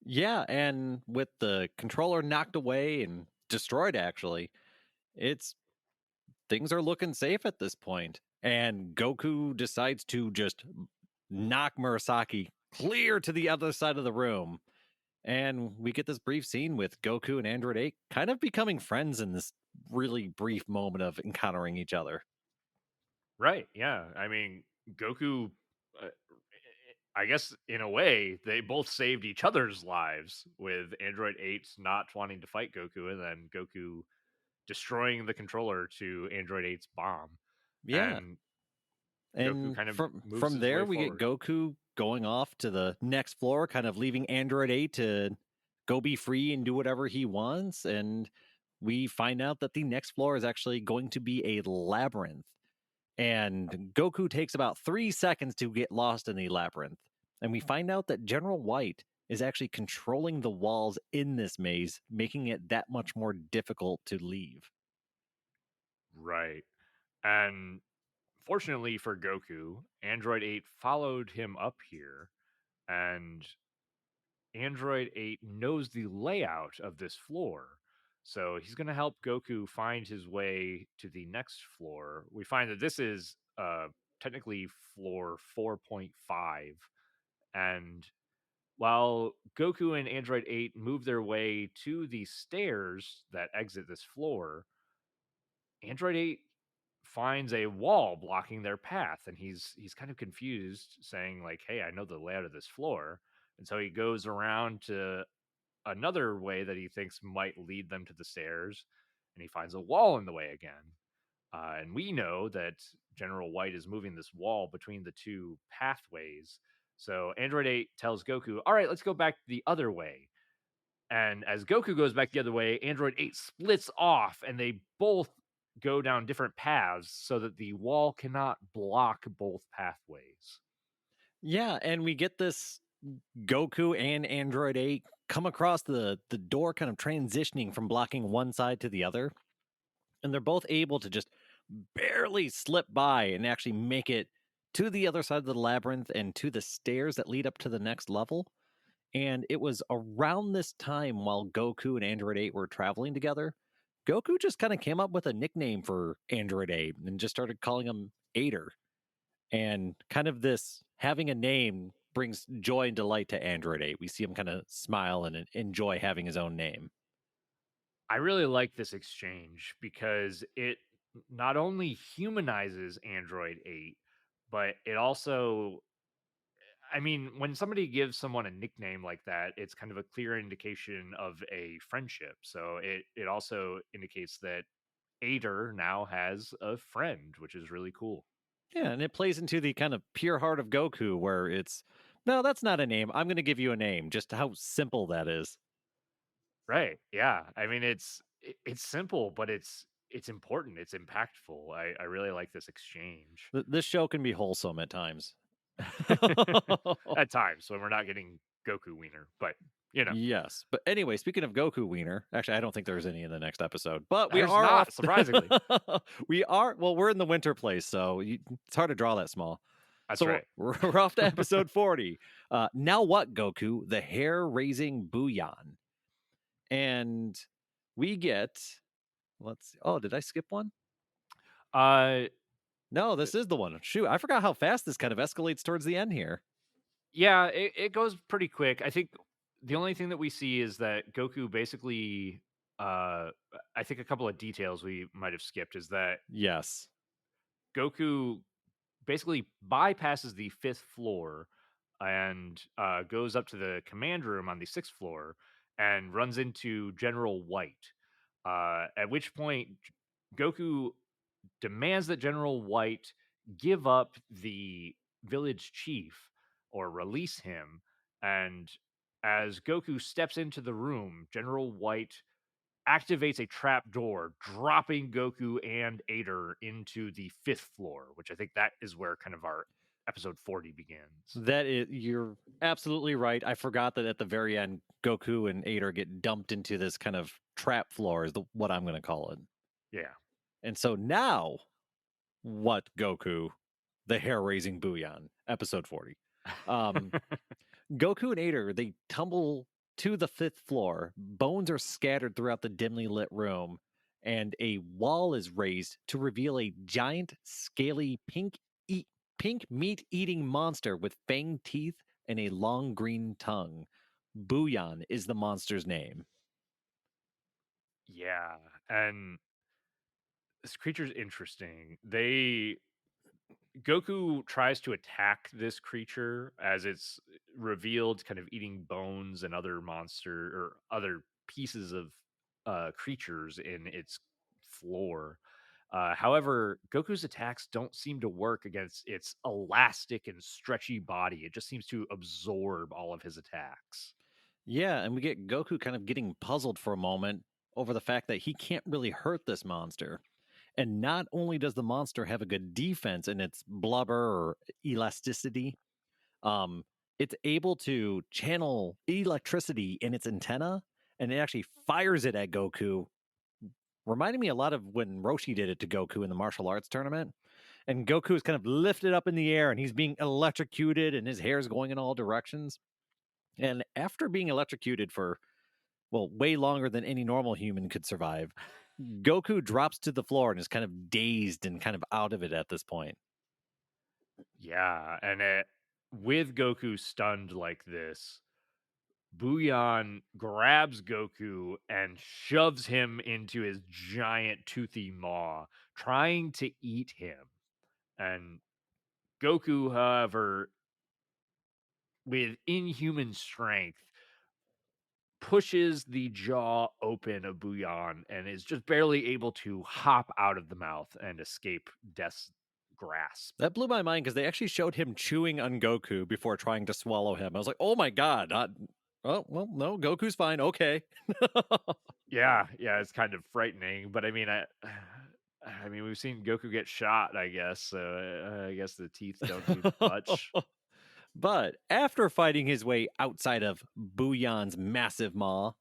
Yeah, and with the controller knocked away and destroyed, actually, it's things are looking safe at this point. And Goku decides to just knock Murasaki clear to the other side of the room. And we get this brief scene with Goku and Android 8 kind of becoming friends in this really brief moment of encountering each other. Right. Yeah. I mean, Goku, uh, I guess in a way, they both saved each other's lives with Android 8 not wanting to fight Goku and then Goku destroying the controller to Android 8's bomb. Yeah. And Goku And kind of moves from his way there we get forward. Goku going off to the next floor, kind of leaving Android 8 to go be free and do whatever he wants. And we find out that the next floor is actually going to be a labyrinth. And Goku takes about 3 seconds to get lost in the labyrinth. And we find out that General White is actually controlling the walls in this maze, making it that much more difficult to leave. Right. And fortunately for Goku, Android 8 followed him up here, and Android 8 knows the layout of this floor. So he's going to help Goku find his way to the next floor. We find that this is technically floor 4.5. And while Goku and Android 8 move their way to the stairs that exit this floor, Android 8 finds a wall blocking their path, and he's kind of confused, saying like, "Hey, I know the layout of this floor." And so he goes around to another way that he thinks might lead them to the stairs, and he finds a wall in the way again. And we know that General White is moving this wall between the two pathways. So Android 8 tells Goku, "All right, let's go back the other way." And as Goku goes back the other way, Android 8 splits off and they both go down different paths so that the wall cannot block both pathways. Yeah, and we get this Goku and Android 8 come across the door kind of transitioning from blocking one side to the other, and they're both able to just barely slip by and actually make it to the other side of the labyrinth and to the stairs that lead up to the next level. And it was around this time while Goku and Android 8 were traveling together, Goku just kind of came up with a nickname for Android 8 and just started calling him Aider. And kind of this having a name brings joy and delight to Android 8. We see him kind of smile and enjoy having his own name. I really like this exchange because it not only humanizes Android 8, but it also, I mean, when somebody gives someone a nickname like that, it's kind of a clear indication of a friendship. So it also indicates that Ader now has a friend, which is really cool. Yeah, and it plays into the kind of pure heart of Goku where it's, no, that's not a name. I'm going to give you a name. Just how simple that is. Right. Yeah. I mean, it's simple, but it's important. It's impactful. I really like this exchange. This show can be wholesome at times. At times when we're not getting Goku Wiener, but you know, Yes. But anyway, speaking of Goku Wiener, actually, I don't think there's any in the next episode, but we there's are not, off. surprisingly. We are, well, we're in the winter place, so it's hard to draw that small. That's So right. we're off to episode 40. Now what, Goku? The hair raising Booyan. And we get, let's see. Oh, did I skip one? Uh No, this is the one. Shoot, I forgot how fast this kind of escalates towards the end here. yeah, it goes pretty quick. I think the only thing that we see is that Goku basically I think a couple of details we might have skipped is that Yes. Goku basically bypasses the fifth floor and goes up to the command room on the sixth floor and runs into General White. At which point, Goku demands that General White give up the village chief or release him. And as Goku steps into the room, General White activates a trap door, dropping Goku and Ader into the fifth floor, which I think that is where kind of our episode 40 begins. That is, you're absolutely right. I forgot that at the very end, Goku and Ader get dumped into this kind of trap floor, is what I'm going to call it. Yeah. And so now, what, Goku? The hair raising Booyan, episode 40. Um, Goku and Ader, they tumble to the fifth floor. Bones are scattered throughout the dimly lit room, and a wall is raised to reveal a giant, scaly, pink meat eating monster with fanged teeth and a long green tongue. Booyan is the monster's name. Yeah. And this creature's interesting. They Goku tries to attack this creature as it's revealed kind of eating bones and other monster or other pieces of creatures in its floor. However, Goku's attacks don't seem to work against its elastic and stretchy body. It just seems to absorb all of his attacks. Yeah, and we get Goku kind of getting puzzled for a moment over the fact that he can't really hurt this monster. And not only does the monster have a good defense in its blubber or elasticity, um, it's able to channel electricity in its antenna and it actually fires it at Goku, reminding me a lot of when Roshi did it to Goku in the martial arts tournament. And Goku is kind of lifted up in the air and he's being electrocuted and his hair is going in all directions. And after being electrocuted for, well, way longer than any normal human could survive, Goku drops to the floor and is kind of dazed and kind of out of it at this point. Yeah, and with Goku stunned like this, Booyan grabs Goku and shoves him into his giant toothy maw, trying to eat him. And Goku, however, with inhuman strength, pushes the jaw open of Booyan and is just barely able to hop out of the mouth and escape death's grasp. That blew my mind because they actually showed him chewing on Goku before trying to swallow him. I was like, oh my God. Oh, well, no, Goku's fine. Okay. Yeah, yeah, it's kind of frightening, but I mean, I mean, we've seen Goku get shot, I guess. So I guess the teeth don't do much. But after fighting his way outside of Booyan's massive maw,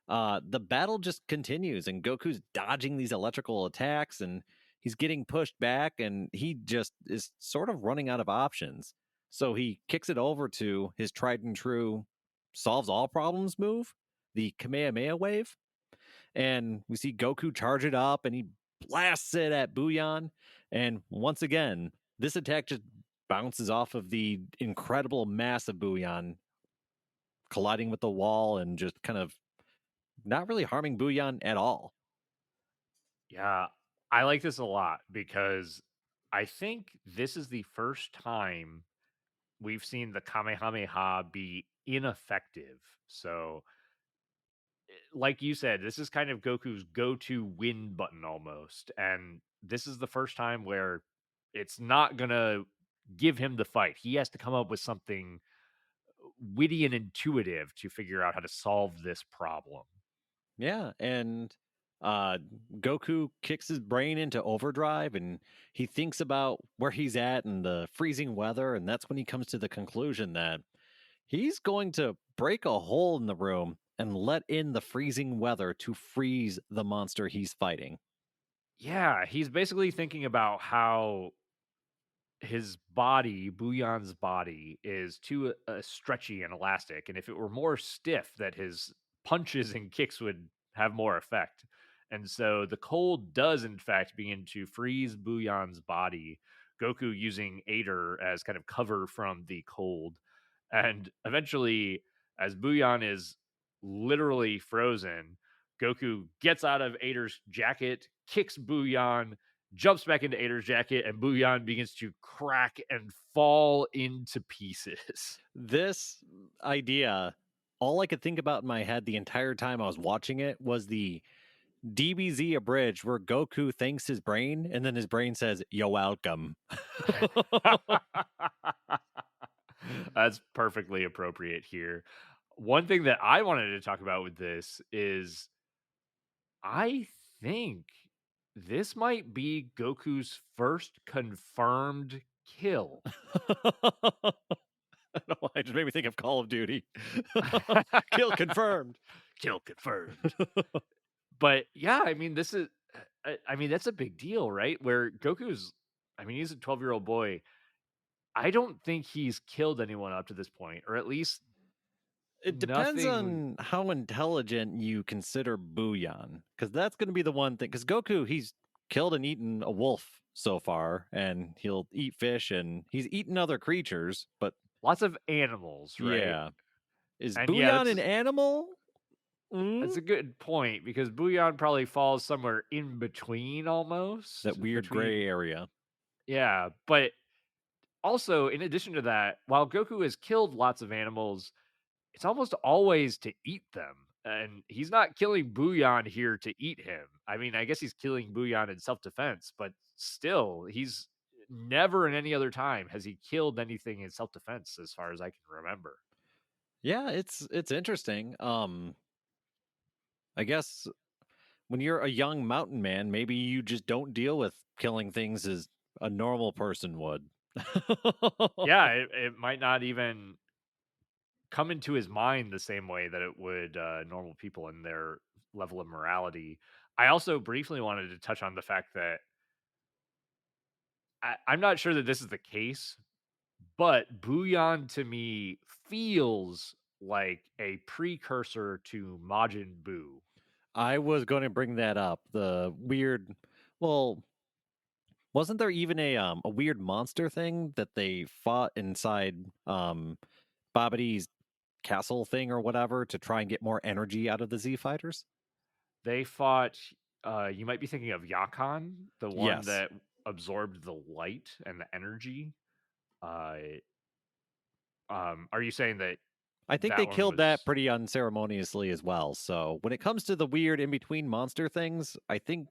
the battle just continues, and Goku's dodging these electrical attacks, and he's getting pushed back, and he just is sort of running out of options. So he kicks it over to his tried and true solves all problems move, the Kamehameha wave. And we see Goku charge it up, and he blasts it at Booyan. And once again, this attack just bounces off of the incredible mass of Booyan, colliding with the wall and just kind of not really harming Booyan at all. Yeah, I like this a lot because I think this is the first time we've seen the Kamehameha be ineffective. So, like you said, this is kind of Goku's go to win button almost. And this is the first time where it's not going to give him the fight. He has to come up with something witty and intuitive to figure out how to solve this problem. Yeah, and uh Goku kicks his brain into overdrive and he thinks about where he's at and the freezing weather, and that's when he comes to the conclusion that he's going to break a hole in the room and let in the freezing weather to freeze the monster he's fighting. Yeah, he's basically thinking about how his body, Booyan's body, is too stretchy and elastic, and if it were more stiff, that his punches and kicks would have more effect. And so the cold does, in fact, begin to freeze Booyan's body. Goku using Ader as kind of cover from the cold, and eventually, as Booyan is literally frozen, Goku gets out of Ader's jacket, kicks Booyan, jumps back into Ader's jacket, and Booyan begins to crack and fall into pieces. This idea, all I could think about in my head the entire time I was watching it was the DBZ abridged where Goku thanks his brain and then his brain says, "You're welcome." That's perfectly appropriate here. One thing that I wanted to talk about with this is I think this might be Goku's first confirmed kill. I don't know why, it just made me think of Call of Duty. Kill confirmed. Kill confirmed. But yeah, I mean, this is, I mean, that's a big deal, right? Where Goku's, I mean, he's a 12-year-old boy. I don't think he's killed anyone up to this point, or at least It depends nothing. on how intelligent you consider Booyan, because that's going to be the one thing. Because Goku, he's killed and eaten a wolf so far, and he'll eat fish, and he's eaten other creatures. But Lots of animals, right? yeah, is And yeah, Booyan an animal? that's Mm? a good point because Bouillon probably falls somewhere in between That almost weird between. gray area. Yeah, but also in addition to that, while Goku has killed lots of animals, it's almost always to eat them. And he's not killing Bouillon here to eat him. I mean, I guess he's killing Bouillon in self-defense, but still, he's never in any other time has he killed anything in self-defense as far as I can remember. Yeah, it's interesting. I guess when you're a young mountain man, maybe you just don't deal with killing things as a normal person would. Yeah, it might not even come into his mind the same way that it would normal people in their level of morality. I also briefly wanted to touch on the fact that I'm not sure that this is the case, but Booyan to me feels like a precursor to Majin Buu. I was going to bring that up. The weird, well, wasn't there even a weird monster thing that they fought inside Babadi's castle thing or whatever to try and get more energy out of the Z fighters? They fought, you might be thinking of Yakan, the one Yes. that absorbed the light and the energy. Uh, are you saying that I think they that one killed that was pretty unceremoniously as well. So when it comes to the weird in between monster things, I think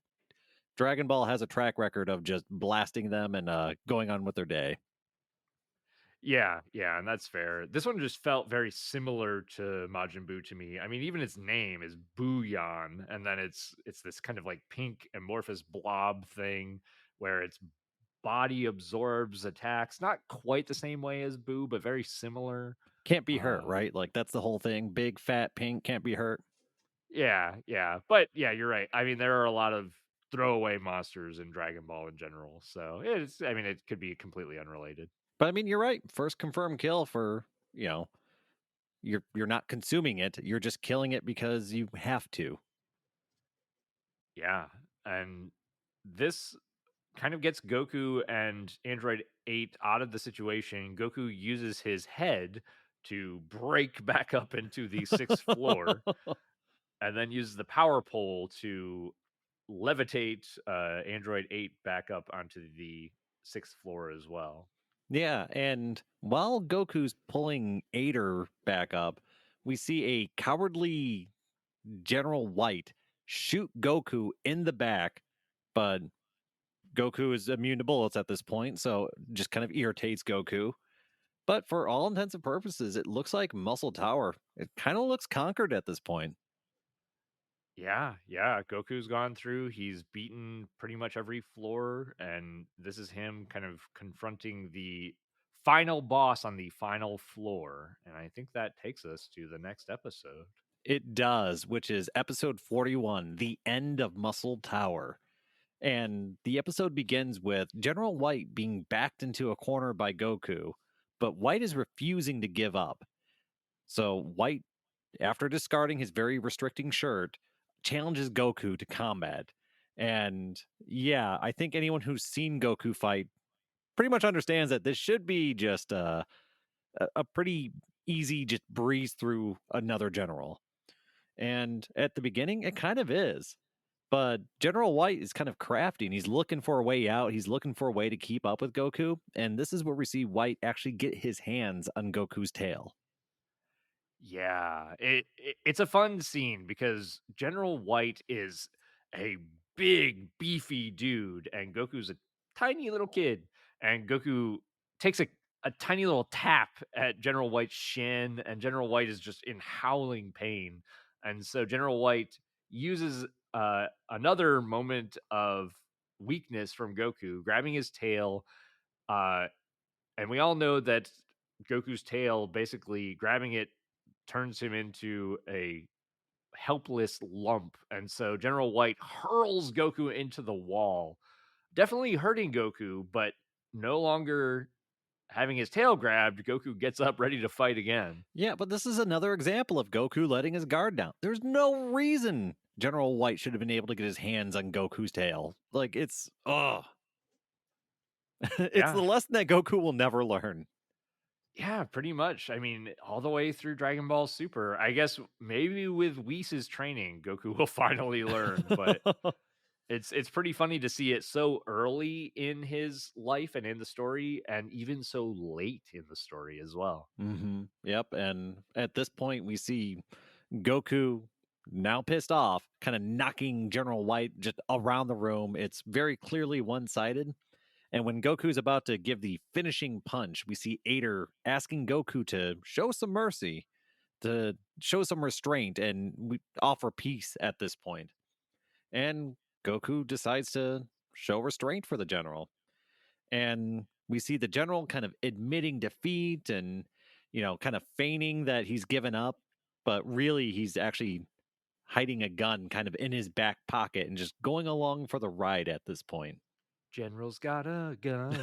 Dragon Ball has a track record of just blasting them and going on with their day. Yeah, yeah, and that's fair. This one just felt very similar to Majin Buu to me. I mean, even its name is Booyan, and then it's this kind of like pink amorphous blob thing where its body absorbs attacks. Not quite the same way as Boo, but very similar. Can't be hurt, Uh, right? Like that's the whole thing. Big, fat, pink, can't be hurt. yeah, yeah, but yeah, you're right. I mean, there are a lot of throwaway monsters in Dragon Ball in general, so it's. I mean, it could be completely unrelated. But I mean, you're right. First confirmed kill for you know you're not consuming it. You're just killing it because you have to. Yeah, and this kind of gets Goku and Android 8 out of the situation. Goku uses his head to break back up into the sixth floor and then uses the power pole to levitate Android 8 back up onto the sixth floor as well. Yeah, and while Goku's pulling Ader back up, we see a cowardly General White shoot Goku in the back, but Goku is immune to bullets at this point, so just kind of irritates Goku. But for all intents and purposes, it looks like Muscle Tower. It kind of looks conquered at this point. Yeah, yeah. Goku's gone through. He's beaten pretty much every floor, and this is him kind of confronting the final boss on the final floor. And I think that takes us to the next episode. It does, which is episode 41, The End of Muscle Tower. And the episode begins with General White being backed into a corner by Goku, but White is refusing to give up. So White, after discarding his very restricting shirt, challenges Goku to combat. And yeah, I think anyone who's seen Goku fight pretty much understands that this should be just a pretty easy, just breeze through another general. And at the beginning, it kind of is. But General White is kind of crafty and he's looking for a way out. He's looking for a way to keep up with Goku. And this is where we see White actually get his hands on Goku's tail. Yeah, it's a fun scene because General White is a big, beefy dude, and Goku's a tiny little kid. And Goku takes a tiny little tap at General White's shin, and General White is just in howling pain. And so General White uses another moment of weakness from Goku, grabbing his tail. Uh, and we all know that Goku's tail, basically grabbing it, turns him into a helpless lump. And so General White hurls Goku into the wall, definitely hurting Goku, but no longer having his tail grabbed. Goku gets up ready to fight again. Yeah, but this is another example of Goku letting his guard down. There's no reason General White should have been able to get his hands on Goku's tail. Like, it's, it's the Yeah. lesson that Goku will never learn. Yeah, pretty much. I mean, all the way through Dragon Ball Super. I guess maybe with Whis' training, Goku will finally learn, but it's pretty funny to see it so early in his life and in the story, and even so late in the story as well. Yep. And at this point, we see Goku, now pissed off, kind of knocking General White just around the room. It's very clearly one sided. And when Goku's about to give the finishing punch, we see Ader asking Goku to show some mercy, to show some restraint, and we offer peace at this point. and Goku decides to show restraint for the general. And we see the general kind of admitting defeat and, kind of feigning that he's given up, but really he's actually hiding a gun kind of in his back pocket and just going along for the ride at this point. General's got a gun.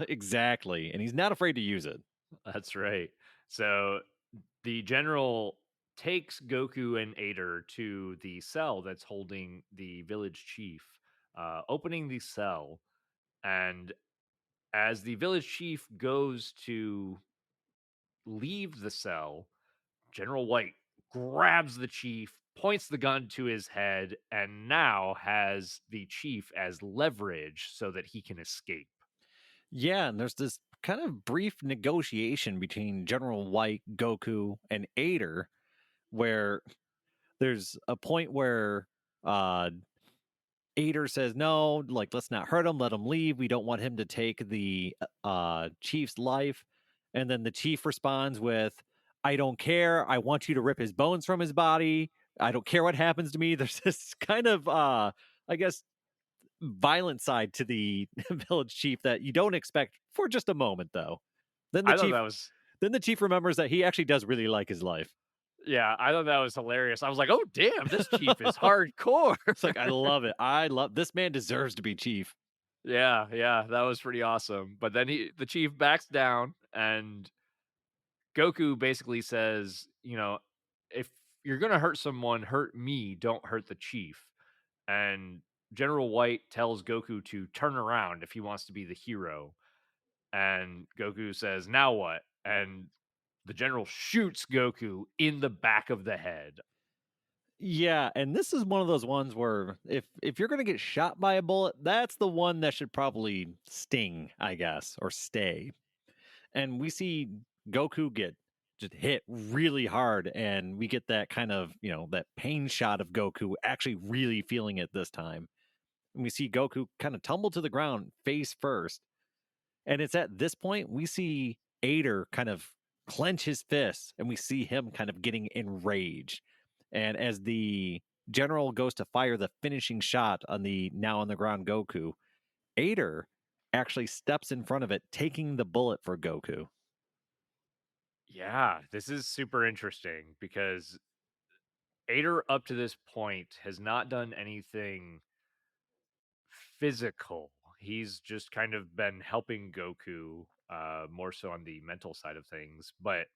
Exactly. And he's not afraid to use it. That's right. So the general takes Goku and Ader to the cell that's holding the village chief, opening the cell. And as the village chief goes to leave the cell, General White grabs the chief, points the gun to his head, and now has the chief as leverage so that he can escape. Yeah, and there's this kind of brief negotiation between General White, Goku, and Ader, where there's a point where uh Ader says, no, like, let's not hurt him, let him leave. We don't want him to take the chief's life. And then the chief responds with, I don't care. I want you to rip his bones from his body. I don't care what happens to me. There's this kind of, I guess, violent side to the village chief that you don't expect for just a moment, though. Then the I thought chief, that was then the chief remembers that he actually does really like his life. Yeah, I thought that was hilarious. I was like, "Oh, damn, this chief is hardcore." It's like, I love it. I love this man deserves to be chief. Yeah, yeah, that was pretty awesome. But then the chief backs down, and Goku basically says, "If you're gonna hurt someone, hurt me. Don't hurt the chief." And General White tells Goku to turn around if he wants to be the hero. And Goku says, "Now what?" And the general shoots Goku in the back of the head. Yeah, and this is one of those ones where if you're gonna get shot by a bullet, that's the one that should probably sting, I guess, or stay. And we see Goku get just hit really hard, and we get that kind of, that pain shot of Goku actually really feeling it this time. And we see Goku kind of tumble to the ground face first. And it's at this point we see Ader kind of clench his fists and we see him kind of getting enraged. And as the general goes to fire the finishing shot on the now on the ground Goku, Ader actually steps in front of it, taking the bullet for Goku. Yeah, this is super interesting because Ader up to this point has not done anything physical. He's just kind of been helping Goku, more so on the mental side of things. But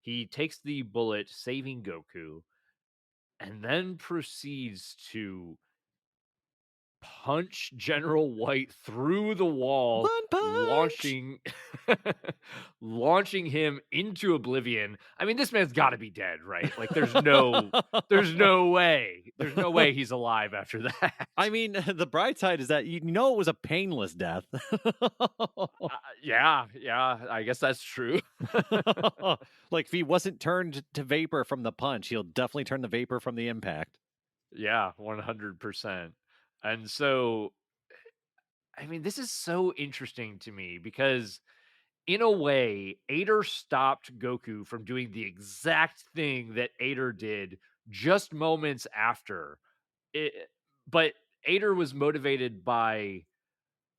he takes the bullet, saving Goku, and then proceeds to punch General White through the wall, One punch. launching launching him into oblivion. I mean, this man's gotta be dead, right? Like, there's no way. There's no way he's alive after that. I mean, the bright side is that it was a painless death. Yeah, yeah, I guess that's true. Like if he wasn't turned to vapor from the punch, he'll definitely turn the vapor from the impact. Yeah, 100%. And so, I mean, this is so interesting to me because in a way, Ader stopped Goku from doing the exact thing that Ader did just moments after. It, but Ader was motivated by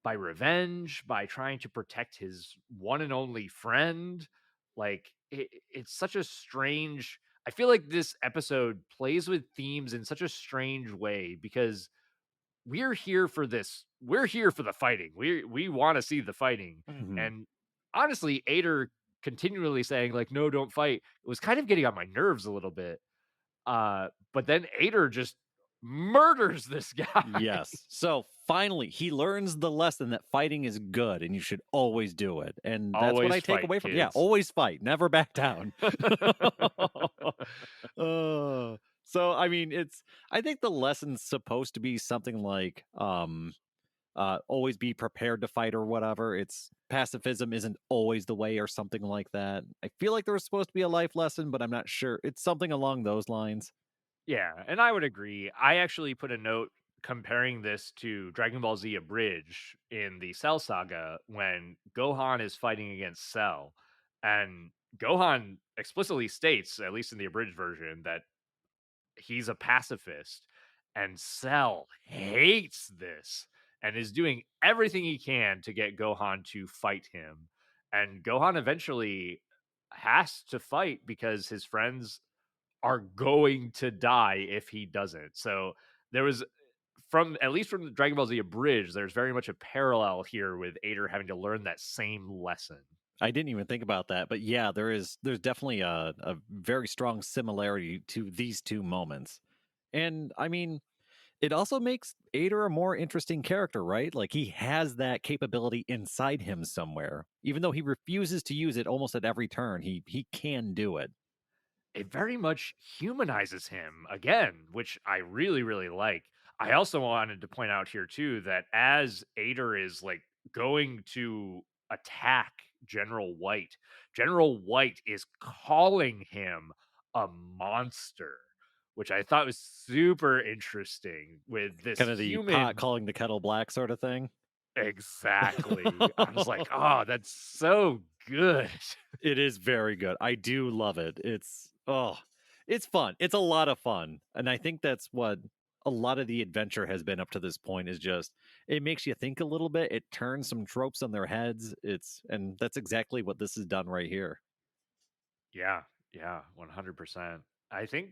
revenge, by trying to protect his one and only friend. Like it's such a strange. I feel like this episode plays with themes in such a strange way because we're here for this. We're here for the fighting. We want to see the fighting. Mhm. And honestly, Ader continually saying like, "No, don't fight." It was kind of getting on my nerves a little bit. But then Ader just murders this guy. Yes. So finally, he learns the lesson that fighting is good and you should always do it. And that's what Always I take fight, away from, yeah, kids. always fight, never back down. Uh, so I mean, I think the lesson's supposed to be something like always be prepared to fight or whatever. It's pacifism isn't always the way or something like that. I feel like there was supposed to be a life lesson, but I'm not sure. It's something along those lines. Yeah, and I would agree. I actually put a note comparing this to Dragon Ball Z Abridged in the Cell Saga when Gohan is fighting against Cell. And Gohan explicitly states, at least in the abridged version, that he's a pacifist. and Cell hates this and is doing everything he can to get Gohan to fight him. And Gohan eventually has to fight because his friends are going to die if he doesn't. So there was from at least from the Dragon Ball Z abridged, there's very much a parallel here with Ader having to learn that same lesson. I didn't even think about that, but yeah, there's definitely a very strong similarity to these two moments. And I mean, it also makes Ader a more interesting character, right? Like he has that capability inside him somewhere. Even though he refuses to use it almost at every turn, he can do it. It very much humanizes him again, which I really, really like. I also wanted to point out here too that as Ader is like going to attack General White is calling him a monster, which I thought was super interesting with this Kind of the pot human. calling the kettle black sort of thing. Exactly. I was like, oh, that's so good. It is very good. I do love it. It's fun. It's a lot of fun. And I think that's what a lot of the adventure has been up to this point is just it makes you think a little bit. It turns some tropes on their heads. And that's exactly what this has done right here. Yeah, yeah, 100%. I think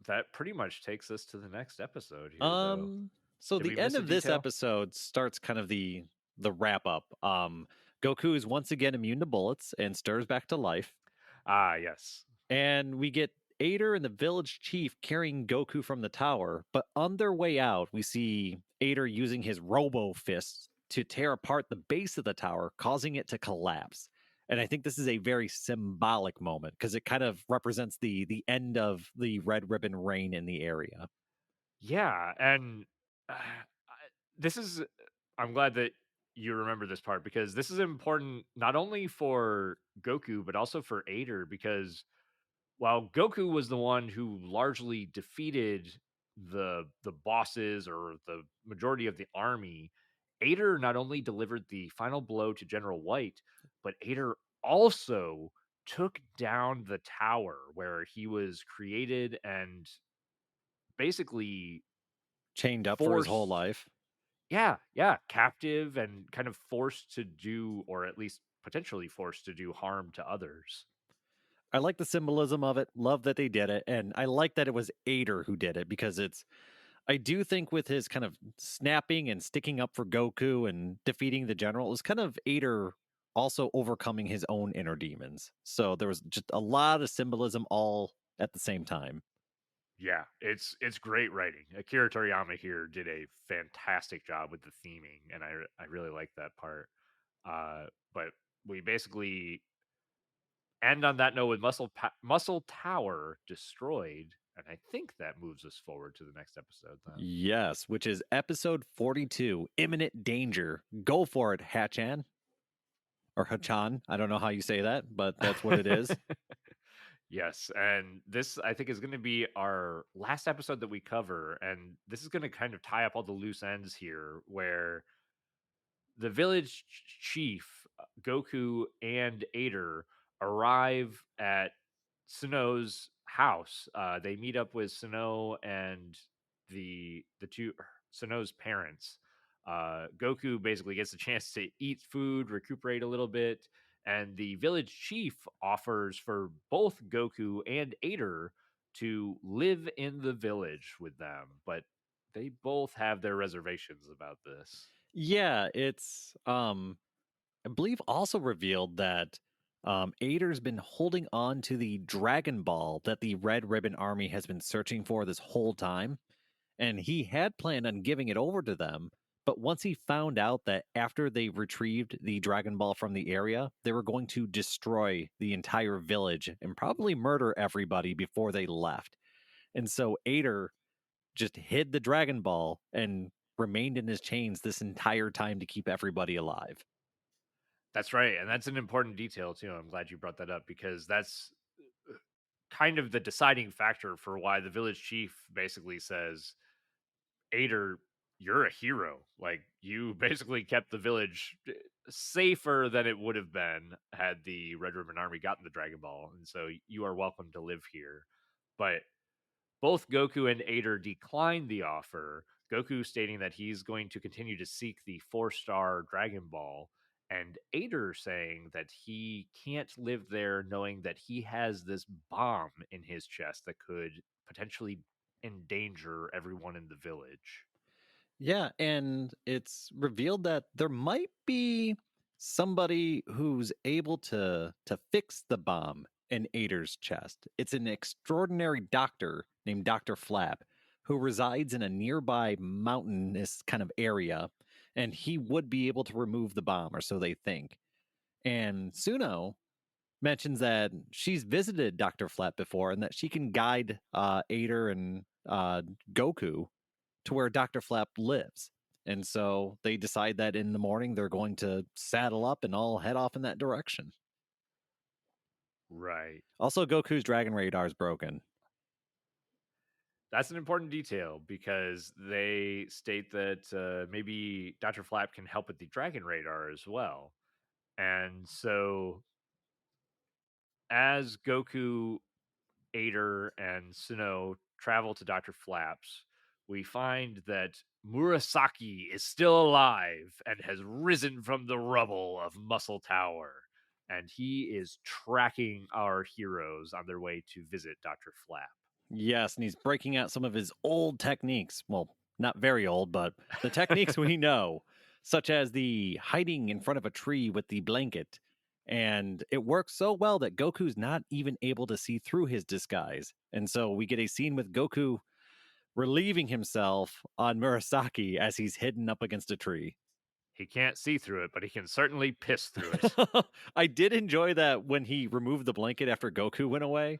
that pretty much takes us to the next episode here, though. Um so Did we the end miss a of this detail? episode starts kind of the wrap up. Goku is once again immune to bullets and stirs back to life. Ah, yes. And we get Ader and the village chief carrying Goku from the tower. But on their way out, we see Ader using his robo fists to tear apart the base of the tower, causing it to collapse. And I think this is a very symbolic moment because it kind of represents the end of the red ribbon reign in the area. Yeah, and this is I'm glad that you remember this part because this is important not only for Goku but also for Ader because while Goku was the one who largely defeated the bosses or the majority of the army, Ader not only delivered the final blow to General White, but Ader also took down the tower where he was created and basically Chained up for his whole forced, life. yeah, yeah, captive and kind of forced to do, or at least potentially forced to do harm to others. I like the symbolism of it. Love that they did it. And I like that it was Ader who did it because I do think with his kind of snapping and sticking up for Goku and defeating the general, it was kind of Ader also overcoming his own inner demons. So there was just a lot of symbolism all at the same time. Yeah, it's great writing. Akira Toriyama here did a fantastic job with the theming, and I really like that part. But we basically end on that note with Muscle Tower destroyed, and I think that moves us forward to the next episode. Then, Yes, which is episode 42, Imminent Danger. Go for it, Hachan or Hachan. I don't know how you say that, but that's what it is. yes, and this I think is going to be our last episode that we cover, and this is going to kind of tie up all the loose ends here, where the village chief, Goku and Ader arrive at Sano's house. They meet up with Sano and the two Sano's parents. Goku basically gets a chance to eat food, recuperate a little bit, and the village chief offers for both Goku and Ader to live in the village with them, but they both have their reservations about this. Yeah, it's I believe also revealed that Ader's been holding on to the Dragon Ball that the Red Ribbon Army has been searching for this whole time. And he had planned on giving it over to them. But once he found out that after they retrieved the Dragon Ball from the area, they were going to destroy the entire village and probably murder everybody before they left. And so Ader just hid the Dragon Ball and remained in his chains this entire time to keep everybody alive. That's right, and that's an important detail too. I'm glad you brought that up because that's kind of the deciding factor for why the village chief basically says, "Ader, you're a hero. Like you basically kept the village safer than it would have been had the Red Ribbon Army gotten the Dragon Ball, and so you are welcome to live here." But Both Goku and Ader decline the offer, Goku stating that he's going to continue to seek the 4-star Dragon Ball, and Ader saying that he can't live there knowing that he has this bomb in his chest that could potentially endanger everyone in the village. Yeah, and it's revealed that there might be somebody who's able to fix the bomb in Ader's chest. It's an extraordinary doctor named Dr. Flap who resides in a nearby mountainous kind of area, and he would be able to remove the bomb, or so they think. And Suno mentions that she's visited Dr. Flap before and that she can guide Ader and Goku to where Dr. Flap lives. And so they decide that in the morning they're going to saddle up and all head off in that direction. Right. Also, Goku's Dragon Radar is broken. That's an important detail because they state that maybe Dr. Flap can help with the Dragon Radar as well. And so, as Goku, Ader, and Suno travel to Dr. Flap's, we find that Murasaki is still alive and has risen from the rubble of Muscle Tower. And he is tracking our heroes on their way to visit Dr. Flap. Yes, and he's breaking out some of his old techniques. Well, not very old, but the techniques we know, such as the hiding in front of a tree with the blanket. And it works so well that Goku's not even able to see through his disguise. And so we get a scene with Goku relieving himself on Murasaki as he's hidden up against a tree. He can't see through it, but he can certainly piss through it. I did enjoy that when he removed the blanket after Goku went away.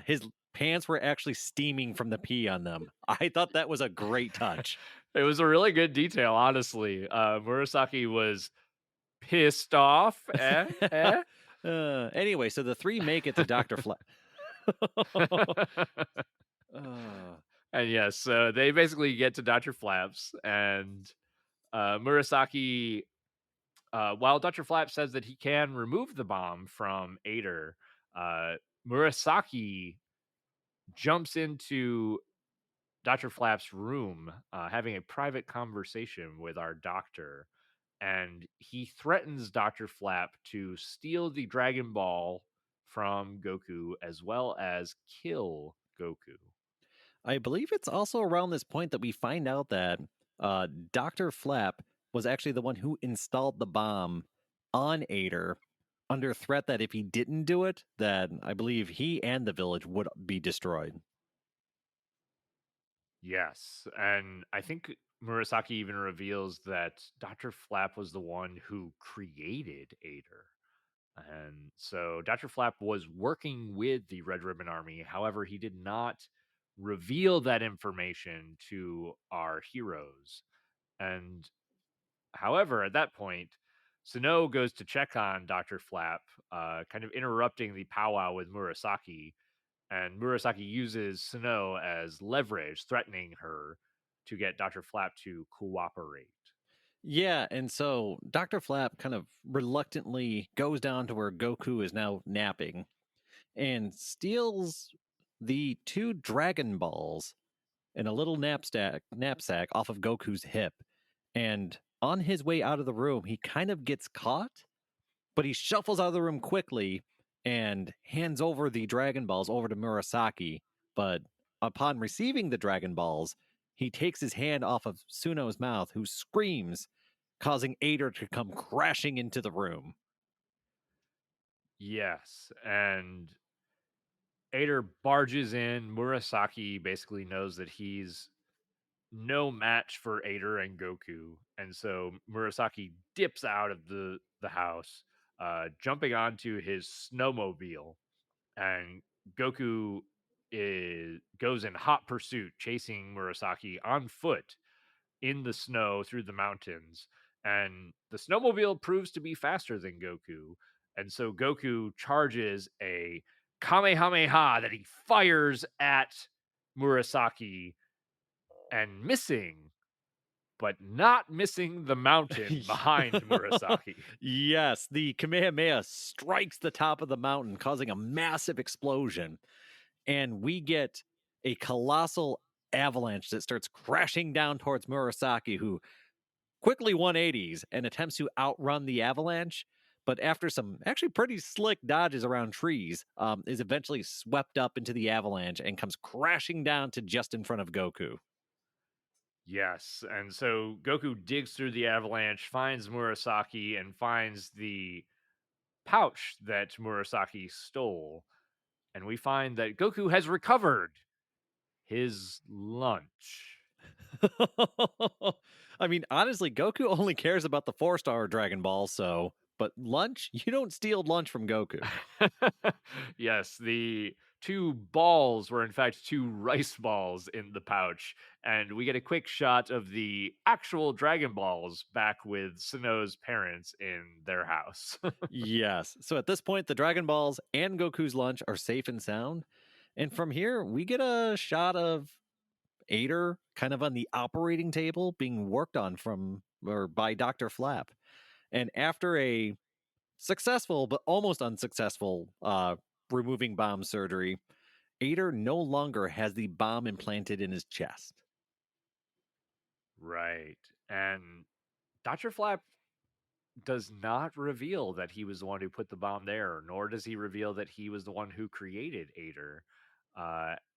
His pants were actually steaming from the pee on them. I thought that was a great touch. It was a really good detail, honestly. Murasaki was pissed off. Anyway, so the three make it to Dr. Flat. uh, And yes, so they basically get to Dr. Flaps, and Murasaki, while Dr. Flap says that he can remove the bomb from Ader, uh, Murasaki jumps into Dr. Flap's room, having a private conversation with our doctor, and he threatens Dr. Flap to steal the Dragon Ball from Goku as well as kill Goku. I believe it's also around this point that we find out that Dr. Flap was actually the one who installed the bomb on Ader under threat that if he didn't do it, then I believe he and the village would be destroyed. Yes, and I think Murasaki even reveals that Dr. Flap was the one who created Ader. And so Dr. Flap was working with the Red Ribbon Army. However, he did not reveal that information to our heroes. And however, at that point, Sano goes to check on Dr. Flap, kind of interrupting the powwow with Murasaki. And Murasaki uses Sano as leverage, threatening her to get Dr. Flap to cooperate. Yeah, and so Dr. Flap kind of reluctantly goes down to where Goku is now napping and steals the two Dragon Balls in a little knapsack off of Goku's hip. And on his way out of the room, he kind of gets caught, but he shuffles out of the room quickly and hands over the Dragon Balls over to Murasaki. But upon receiving the Dragon Balls, he takes his hand off of Suno's mouth, who screams, causing Ader to come crashing into the room. Yes, and Ader barges in. Murasaki basically knows that he's no match for Ader and Goku, and so Murasaki dips out of the house, jumping onto his snowmobile, and Goku goes in hot pursuit, chasing Murasaki on foot in the snow through the mountains. And the snowmobile proves to be faster than Goku. And so Goku charges a Kamehameha that he fires at Murasaki and missing, but not missing the mountain behind Murasaki. Yes, the Kamehameha strikes the top of the mountain, causing a massive explosion. And we get a colossal avalanche that starts crashing down towards Murasaki, who quickly 180s and attempts to outrun the avalanche. But after some actually pretty slick dodges around trees, is eventually swept up into the avalanche and comes crashing down to just in front of Goku. Yes, and so Goku digs through the avalanche, finds Murasaki, and finds the pouch that Murasaki stole. And we find that Goku has recovered his lunch. I mean, honestly, Goku only cares about the 4-star Dragon Ball, so. But lunch? You don't steal lunch from Goku. Yes, the two balls were in fact two rice balls in the pouch, and we get a quick shot of the actual Dragon Balls back with Sano's parents in their house. Yes. So at this point, the Dragon Balls and Goku's lunch are safe and sound. And from here, we get a shot of Ader kind of on the operating table being worked on from or by Dr. Flap. And after a successful but almost unsuccessful removing bomb surgery, Ader no longer has the bomb implanted in his chest. Right. And Dr. Flap does not reveal that he was the one who put the bomb there, nor does he reveal that he was the one who created Ader.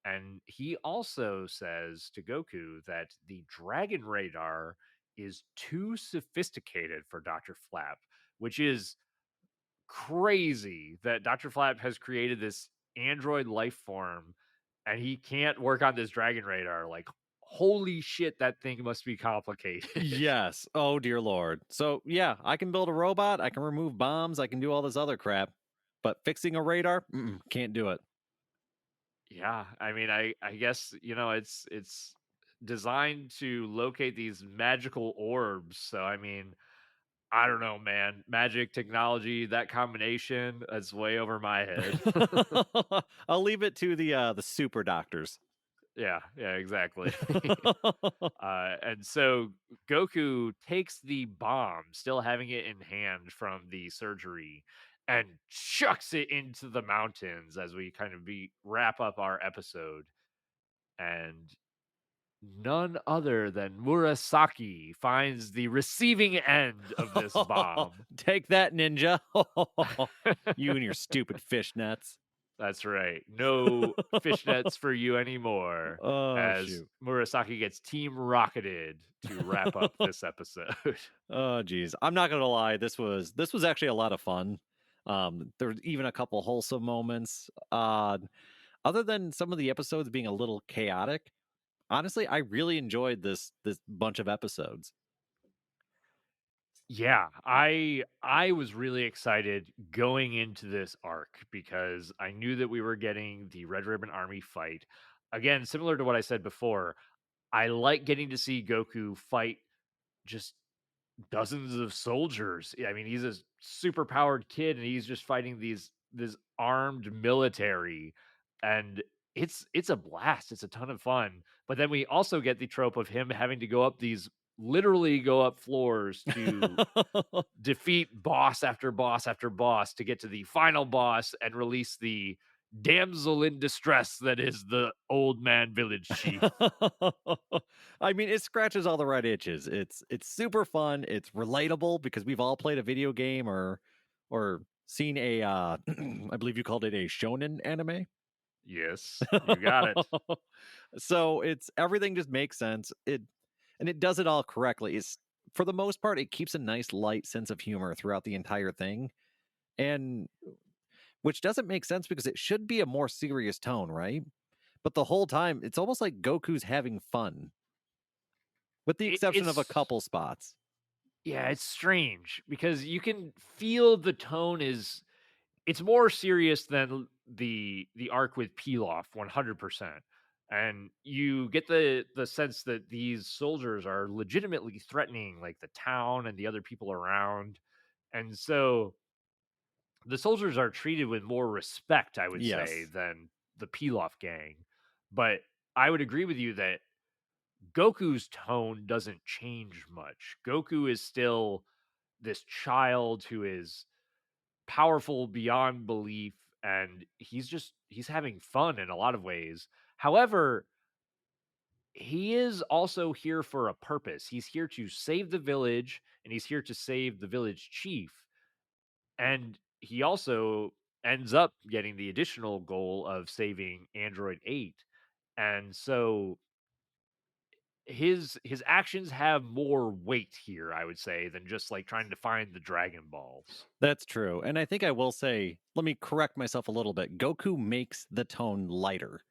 And he also says to Goku that the Dragon Radar is too sophisticated for Dr. Flap, which is crazy that Dr. Flap has created this android life form and he can't work on this Dragon Radar. Like, holy shit, that thing must be complicated. Yes. Oh dear lord. So yeah, I can build a robot, I can remove bombs, I can do all this other crap. But fixing a radar? Can't do it. Yeah, I mean, I guess, it's designed to locate these magical orbs. So I mean, I don't know, man. Magic technology, that combination, that's way over my head. I'll leave it to the super doctors. Yeah, yeah, exactly. And so Goku takes the bomb, still having it in hand from the surgery, and chucks it into the mountains as we kind of be wrap up our episode. And none other than Murasaki finds the receiving end of this bomb. Take that, ninja. You and your stupid fishnets. That's right. No fishnets for you anymore, Oh as shoot. Murasaki gets team rocketed to wrap up this episode. Oh geez. I'm not gonna lie, this was actually a lot of fun. There's even a couple wholesome moments. Other than some of the episodes being a little chaotic, honestly, I really enjoyed this bunch of episodes. Yeah, I was really excited going into this arc because I knew that we were getting the Red Ribbon Army fight. Again, similar to what I said before, I like getting to see Goku fight just dozens of soldiers. I mean, he's a super powered kid and he's just fighting these this armed military, and it's a blast. It's a ton of fun. But then we also get the trope of him having to go up these literally go up floors to defeat boss after boss after boss to get to the final boss and release the damsel in distress that is the old man village chief. I mean, it scratches all the right itches. It's super fun. It's relatable because we've all played a video game or seen a I believe you called it a shonen anime. Yes, you got it. So it's everything just makes sense. It does it all correctly. It's for the most part, it keeps a nice light sense of humor throughout the entire thing. And which doesn't make sense because it should be a more serious tone, right? But the whole time, it's almost like Goku's having fun, with the exception of a It's couple spots. yeah, it's strange because you can feel the tone is it's more serious than the arc with Pilaf 100%. And you get the sense that these soldiers are legitimately threatening like the town and the other people around. And so the soldiers are treated with more respect, I would say, Yes. than the Pilaf gang. But I would agree with you that Goku's tone doesn't change much. Goku is still this child who is powerful beyond belief, and he's having fun in a lot of ways. However, he is also here for a purpose. He's here to save the village, and he's here to save the village chief. And he also ends up getting the additional goal of saving Android 8. And so his actions have more weight here, I would say, than just like trying to find the Dragon Balls. That's true. And I think I will say, let me correct myself a little bit. Goku makes the tone lighter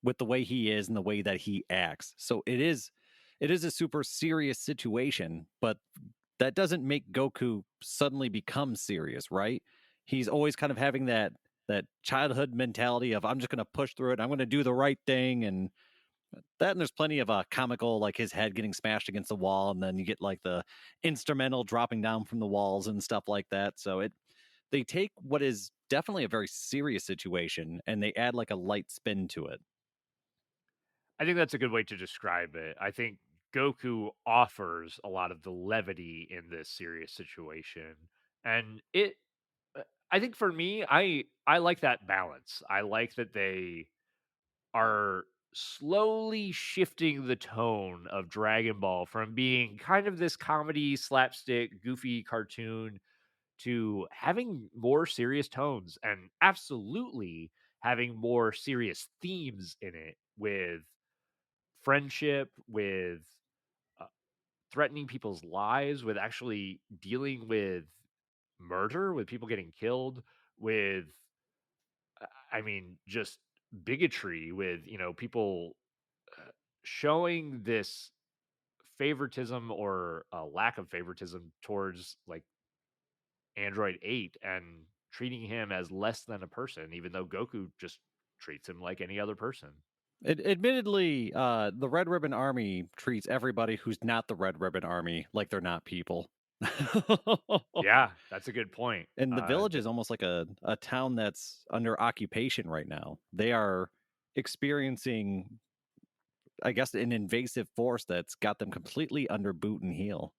with the way he is and the way that he acts. So it is a super serious situation, but that doesn't make Goku suddenly become serious, right? He's always kind of having that childhood mentality of I'm just going to push through it. I'm going to do the right thing and that and there's plenty of comical like his head getting smashed against the wall and then you get like the instrumental dropping down from the walls and stuff like that. So it they take what is definitely a very serious situation and they add like a light spin to it. I think that's a good way to describe it. I think Goku offers a lot of the levity in this serious situation. And I think for me, I like that balance. I like that they are slowly shifting the tone of Dragon Ball from being kind of this comedy, slapstick, goofy cartoon to having more serious tones and absolutely having more serious themes in it with friendship, with uh, threatening people's lives, with actually dealing with murder, with people getting killed, with I mean, just bigotry, with people uh, showing this favoritism or a lack of favoritism towards like Android 8 and treating him as less than a person, even though Goku just treats him like any other person. Admittedly, the Red Ribbon Army treats everybody who's not the Red Ribbon Army like they're not people. Yeah, that's a good point. And the village is almost like a town that's under occupation right now. They are experiencing, I guess, an invasive force that's got them completely under boot and heel.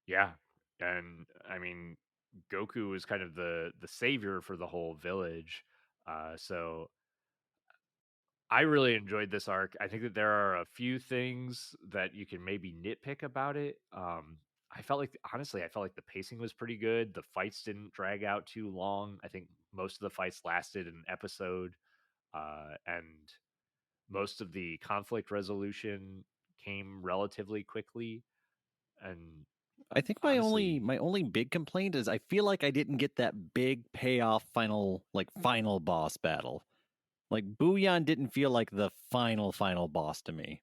Yeah, and I mean, Goku is kind of the savior for the whole village. So I really enjoyed this arc. I think that there are a few things that you can maybe nitpick about it. I felt like, honestly, I felt like the pacing was pretty good. The fights didn't drag out too long. I think most of the fights lasted an episode, and most of the conflict resolution came relatively quickly. And I think my only honestly, my only big complaint is I feel like I didn't get that big payoff final boss battle. Like Booyan didn't feel like the final boss to me.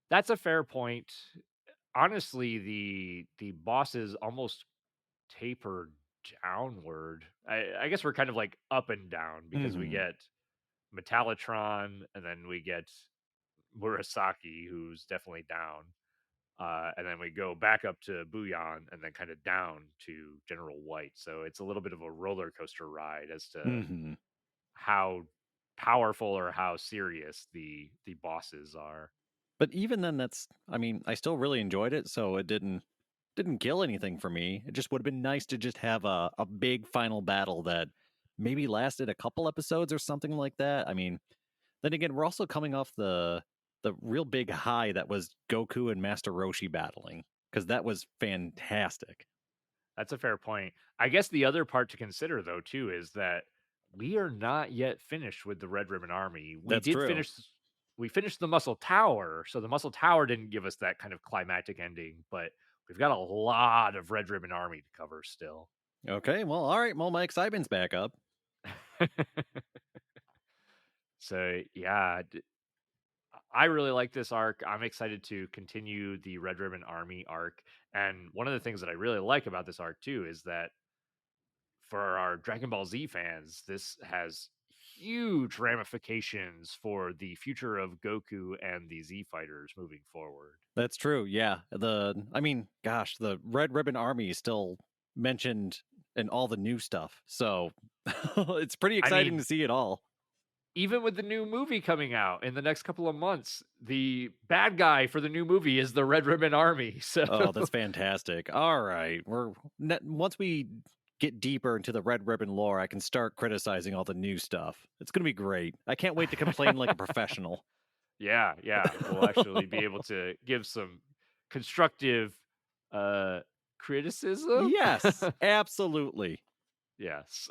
that's a fair point. Honestly, the bosses almost taper downward. I guess we're kind of like up and down because we Hmm. get Metallatron and then we get Murasaki, who's definitely down. And then we go back up to Booyan and then kind of down to General White. So it's a little bit of a roller coaster ride as to Hmm. how powerful or how serious the bosses are. But even then, that's I mean, I still really enjoyed it, so it didn't kill anything for me. It just would have been nice to just have a big final battle that maybe lasted a couple episodes or something like that. I mean, then again, we're also coming off the real big high that was Goku and Master Roshi battling because that was fantastic. That's a fair point. I guess the other part to consider though too is that we are not yet finished with the Red Ribbon Army. That's true. We finished the Muscle Tower, so the Muscle Tower didn't give us that kind of climactic ending, but we've got a lot of Red Ribbon Army to cover still. Okay, well, all right. Well, my excitement's back up. So yeah, I really like this arc. I'm excited to continue the Red Ribbon Army arc. And one of the things that I really like about this arc too is that for our Dragon Ball Z fans, this has huge ramifications for the future of Goku and the Z fighters moving forward. That's true. Yeah. I mean, gosh, the Red Ribbon Army is still mentioned in all the new stuff. So it's pretty I exciting to mean, see it all. even with the new movie coming out in the next couple of months, the bad guy for the new movie is the Red Ribbon Army. So Oh, that's fantastic. All right. Once we get deeper into the Red Ribbon lore, I can start criticizing all the new stuff. It's going to be great. I can't wait to complain like a professional. Yeah, yeah. We'll actually be able to give some constructive uh criticism. Yes, absolutely. Yes.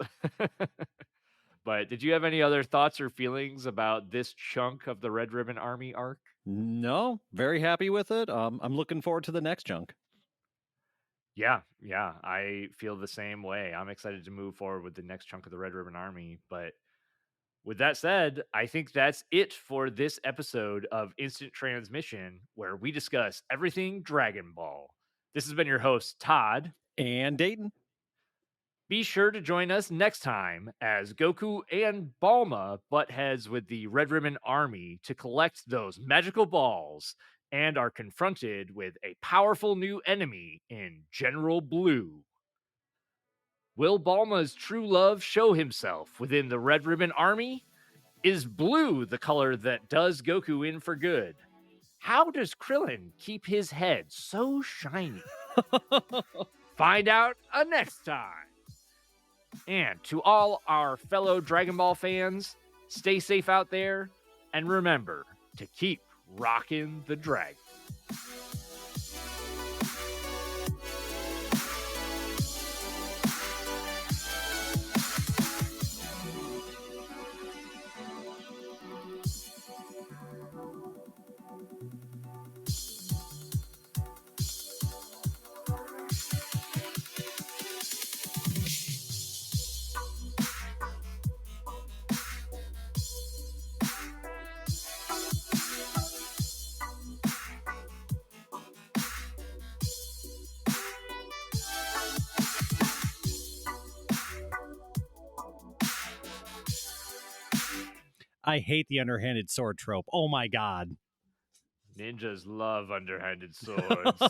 But did you have any other thoughts or feelings about this chunk of the Red Ribbon Army arc? No, very happy with it. I'm looking forward to the next chunk. Yeah, yeah. I feel the same way. I'm excited to move forward with the next chunk of the Red Ribbon Army, but with that said, I think that's it for this episode of Instant Transmission, where we discuss everything Dragon Ball. This has been your host, Todd. And Dayton. Be sure to join us next time as Goku and Balma butt heads with the Red Ribbon Army to collect those magical balls and are confronted with a powerful new enemy in General Blue. Will Balma's true love show himself within the Red Ribbon Army? Is blue the color that does Goku in for good? How does Krillin keep his head so shiny? Find out next time. And to all our fellow Dragon Ball fans, stay safe out there and remember to keep rocking the dragon. I hate the underhanded sword trope. Oh my god. Ninjas love underhanded swords.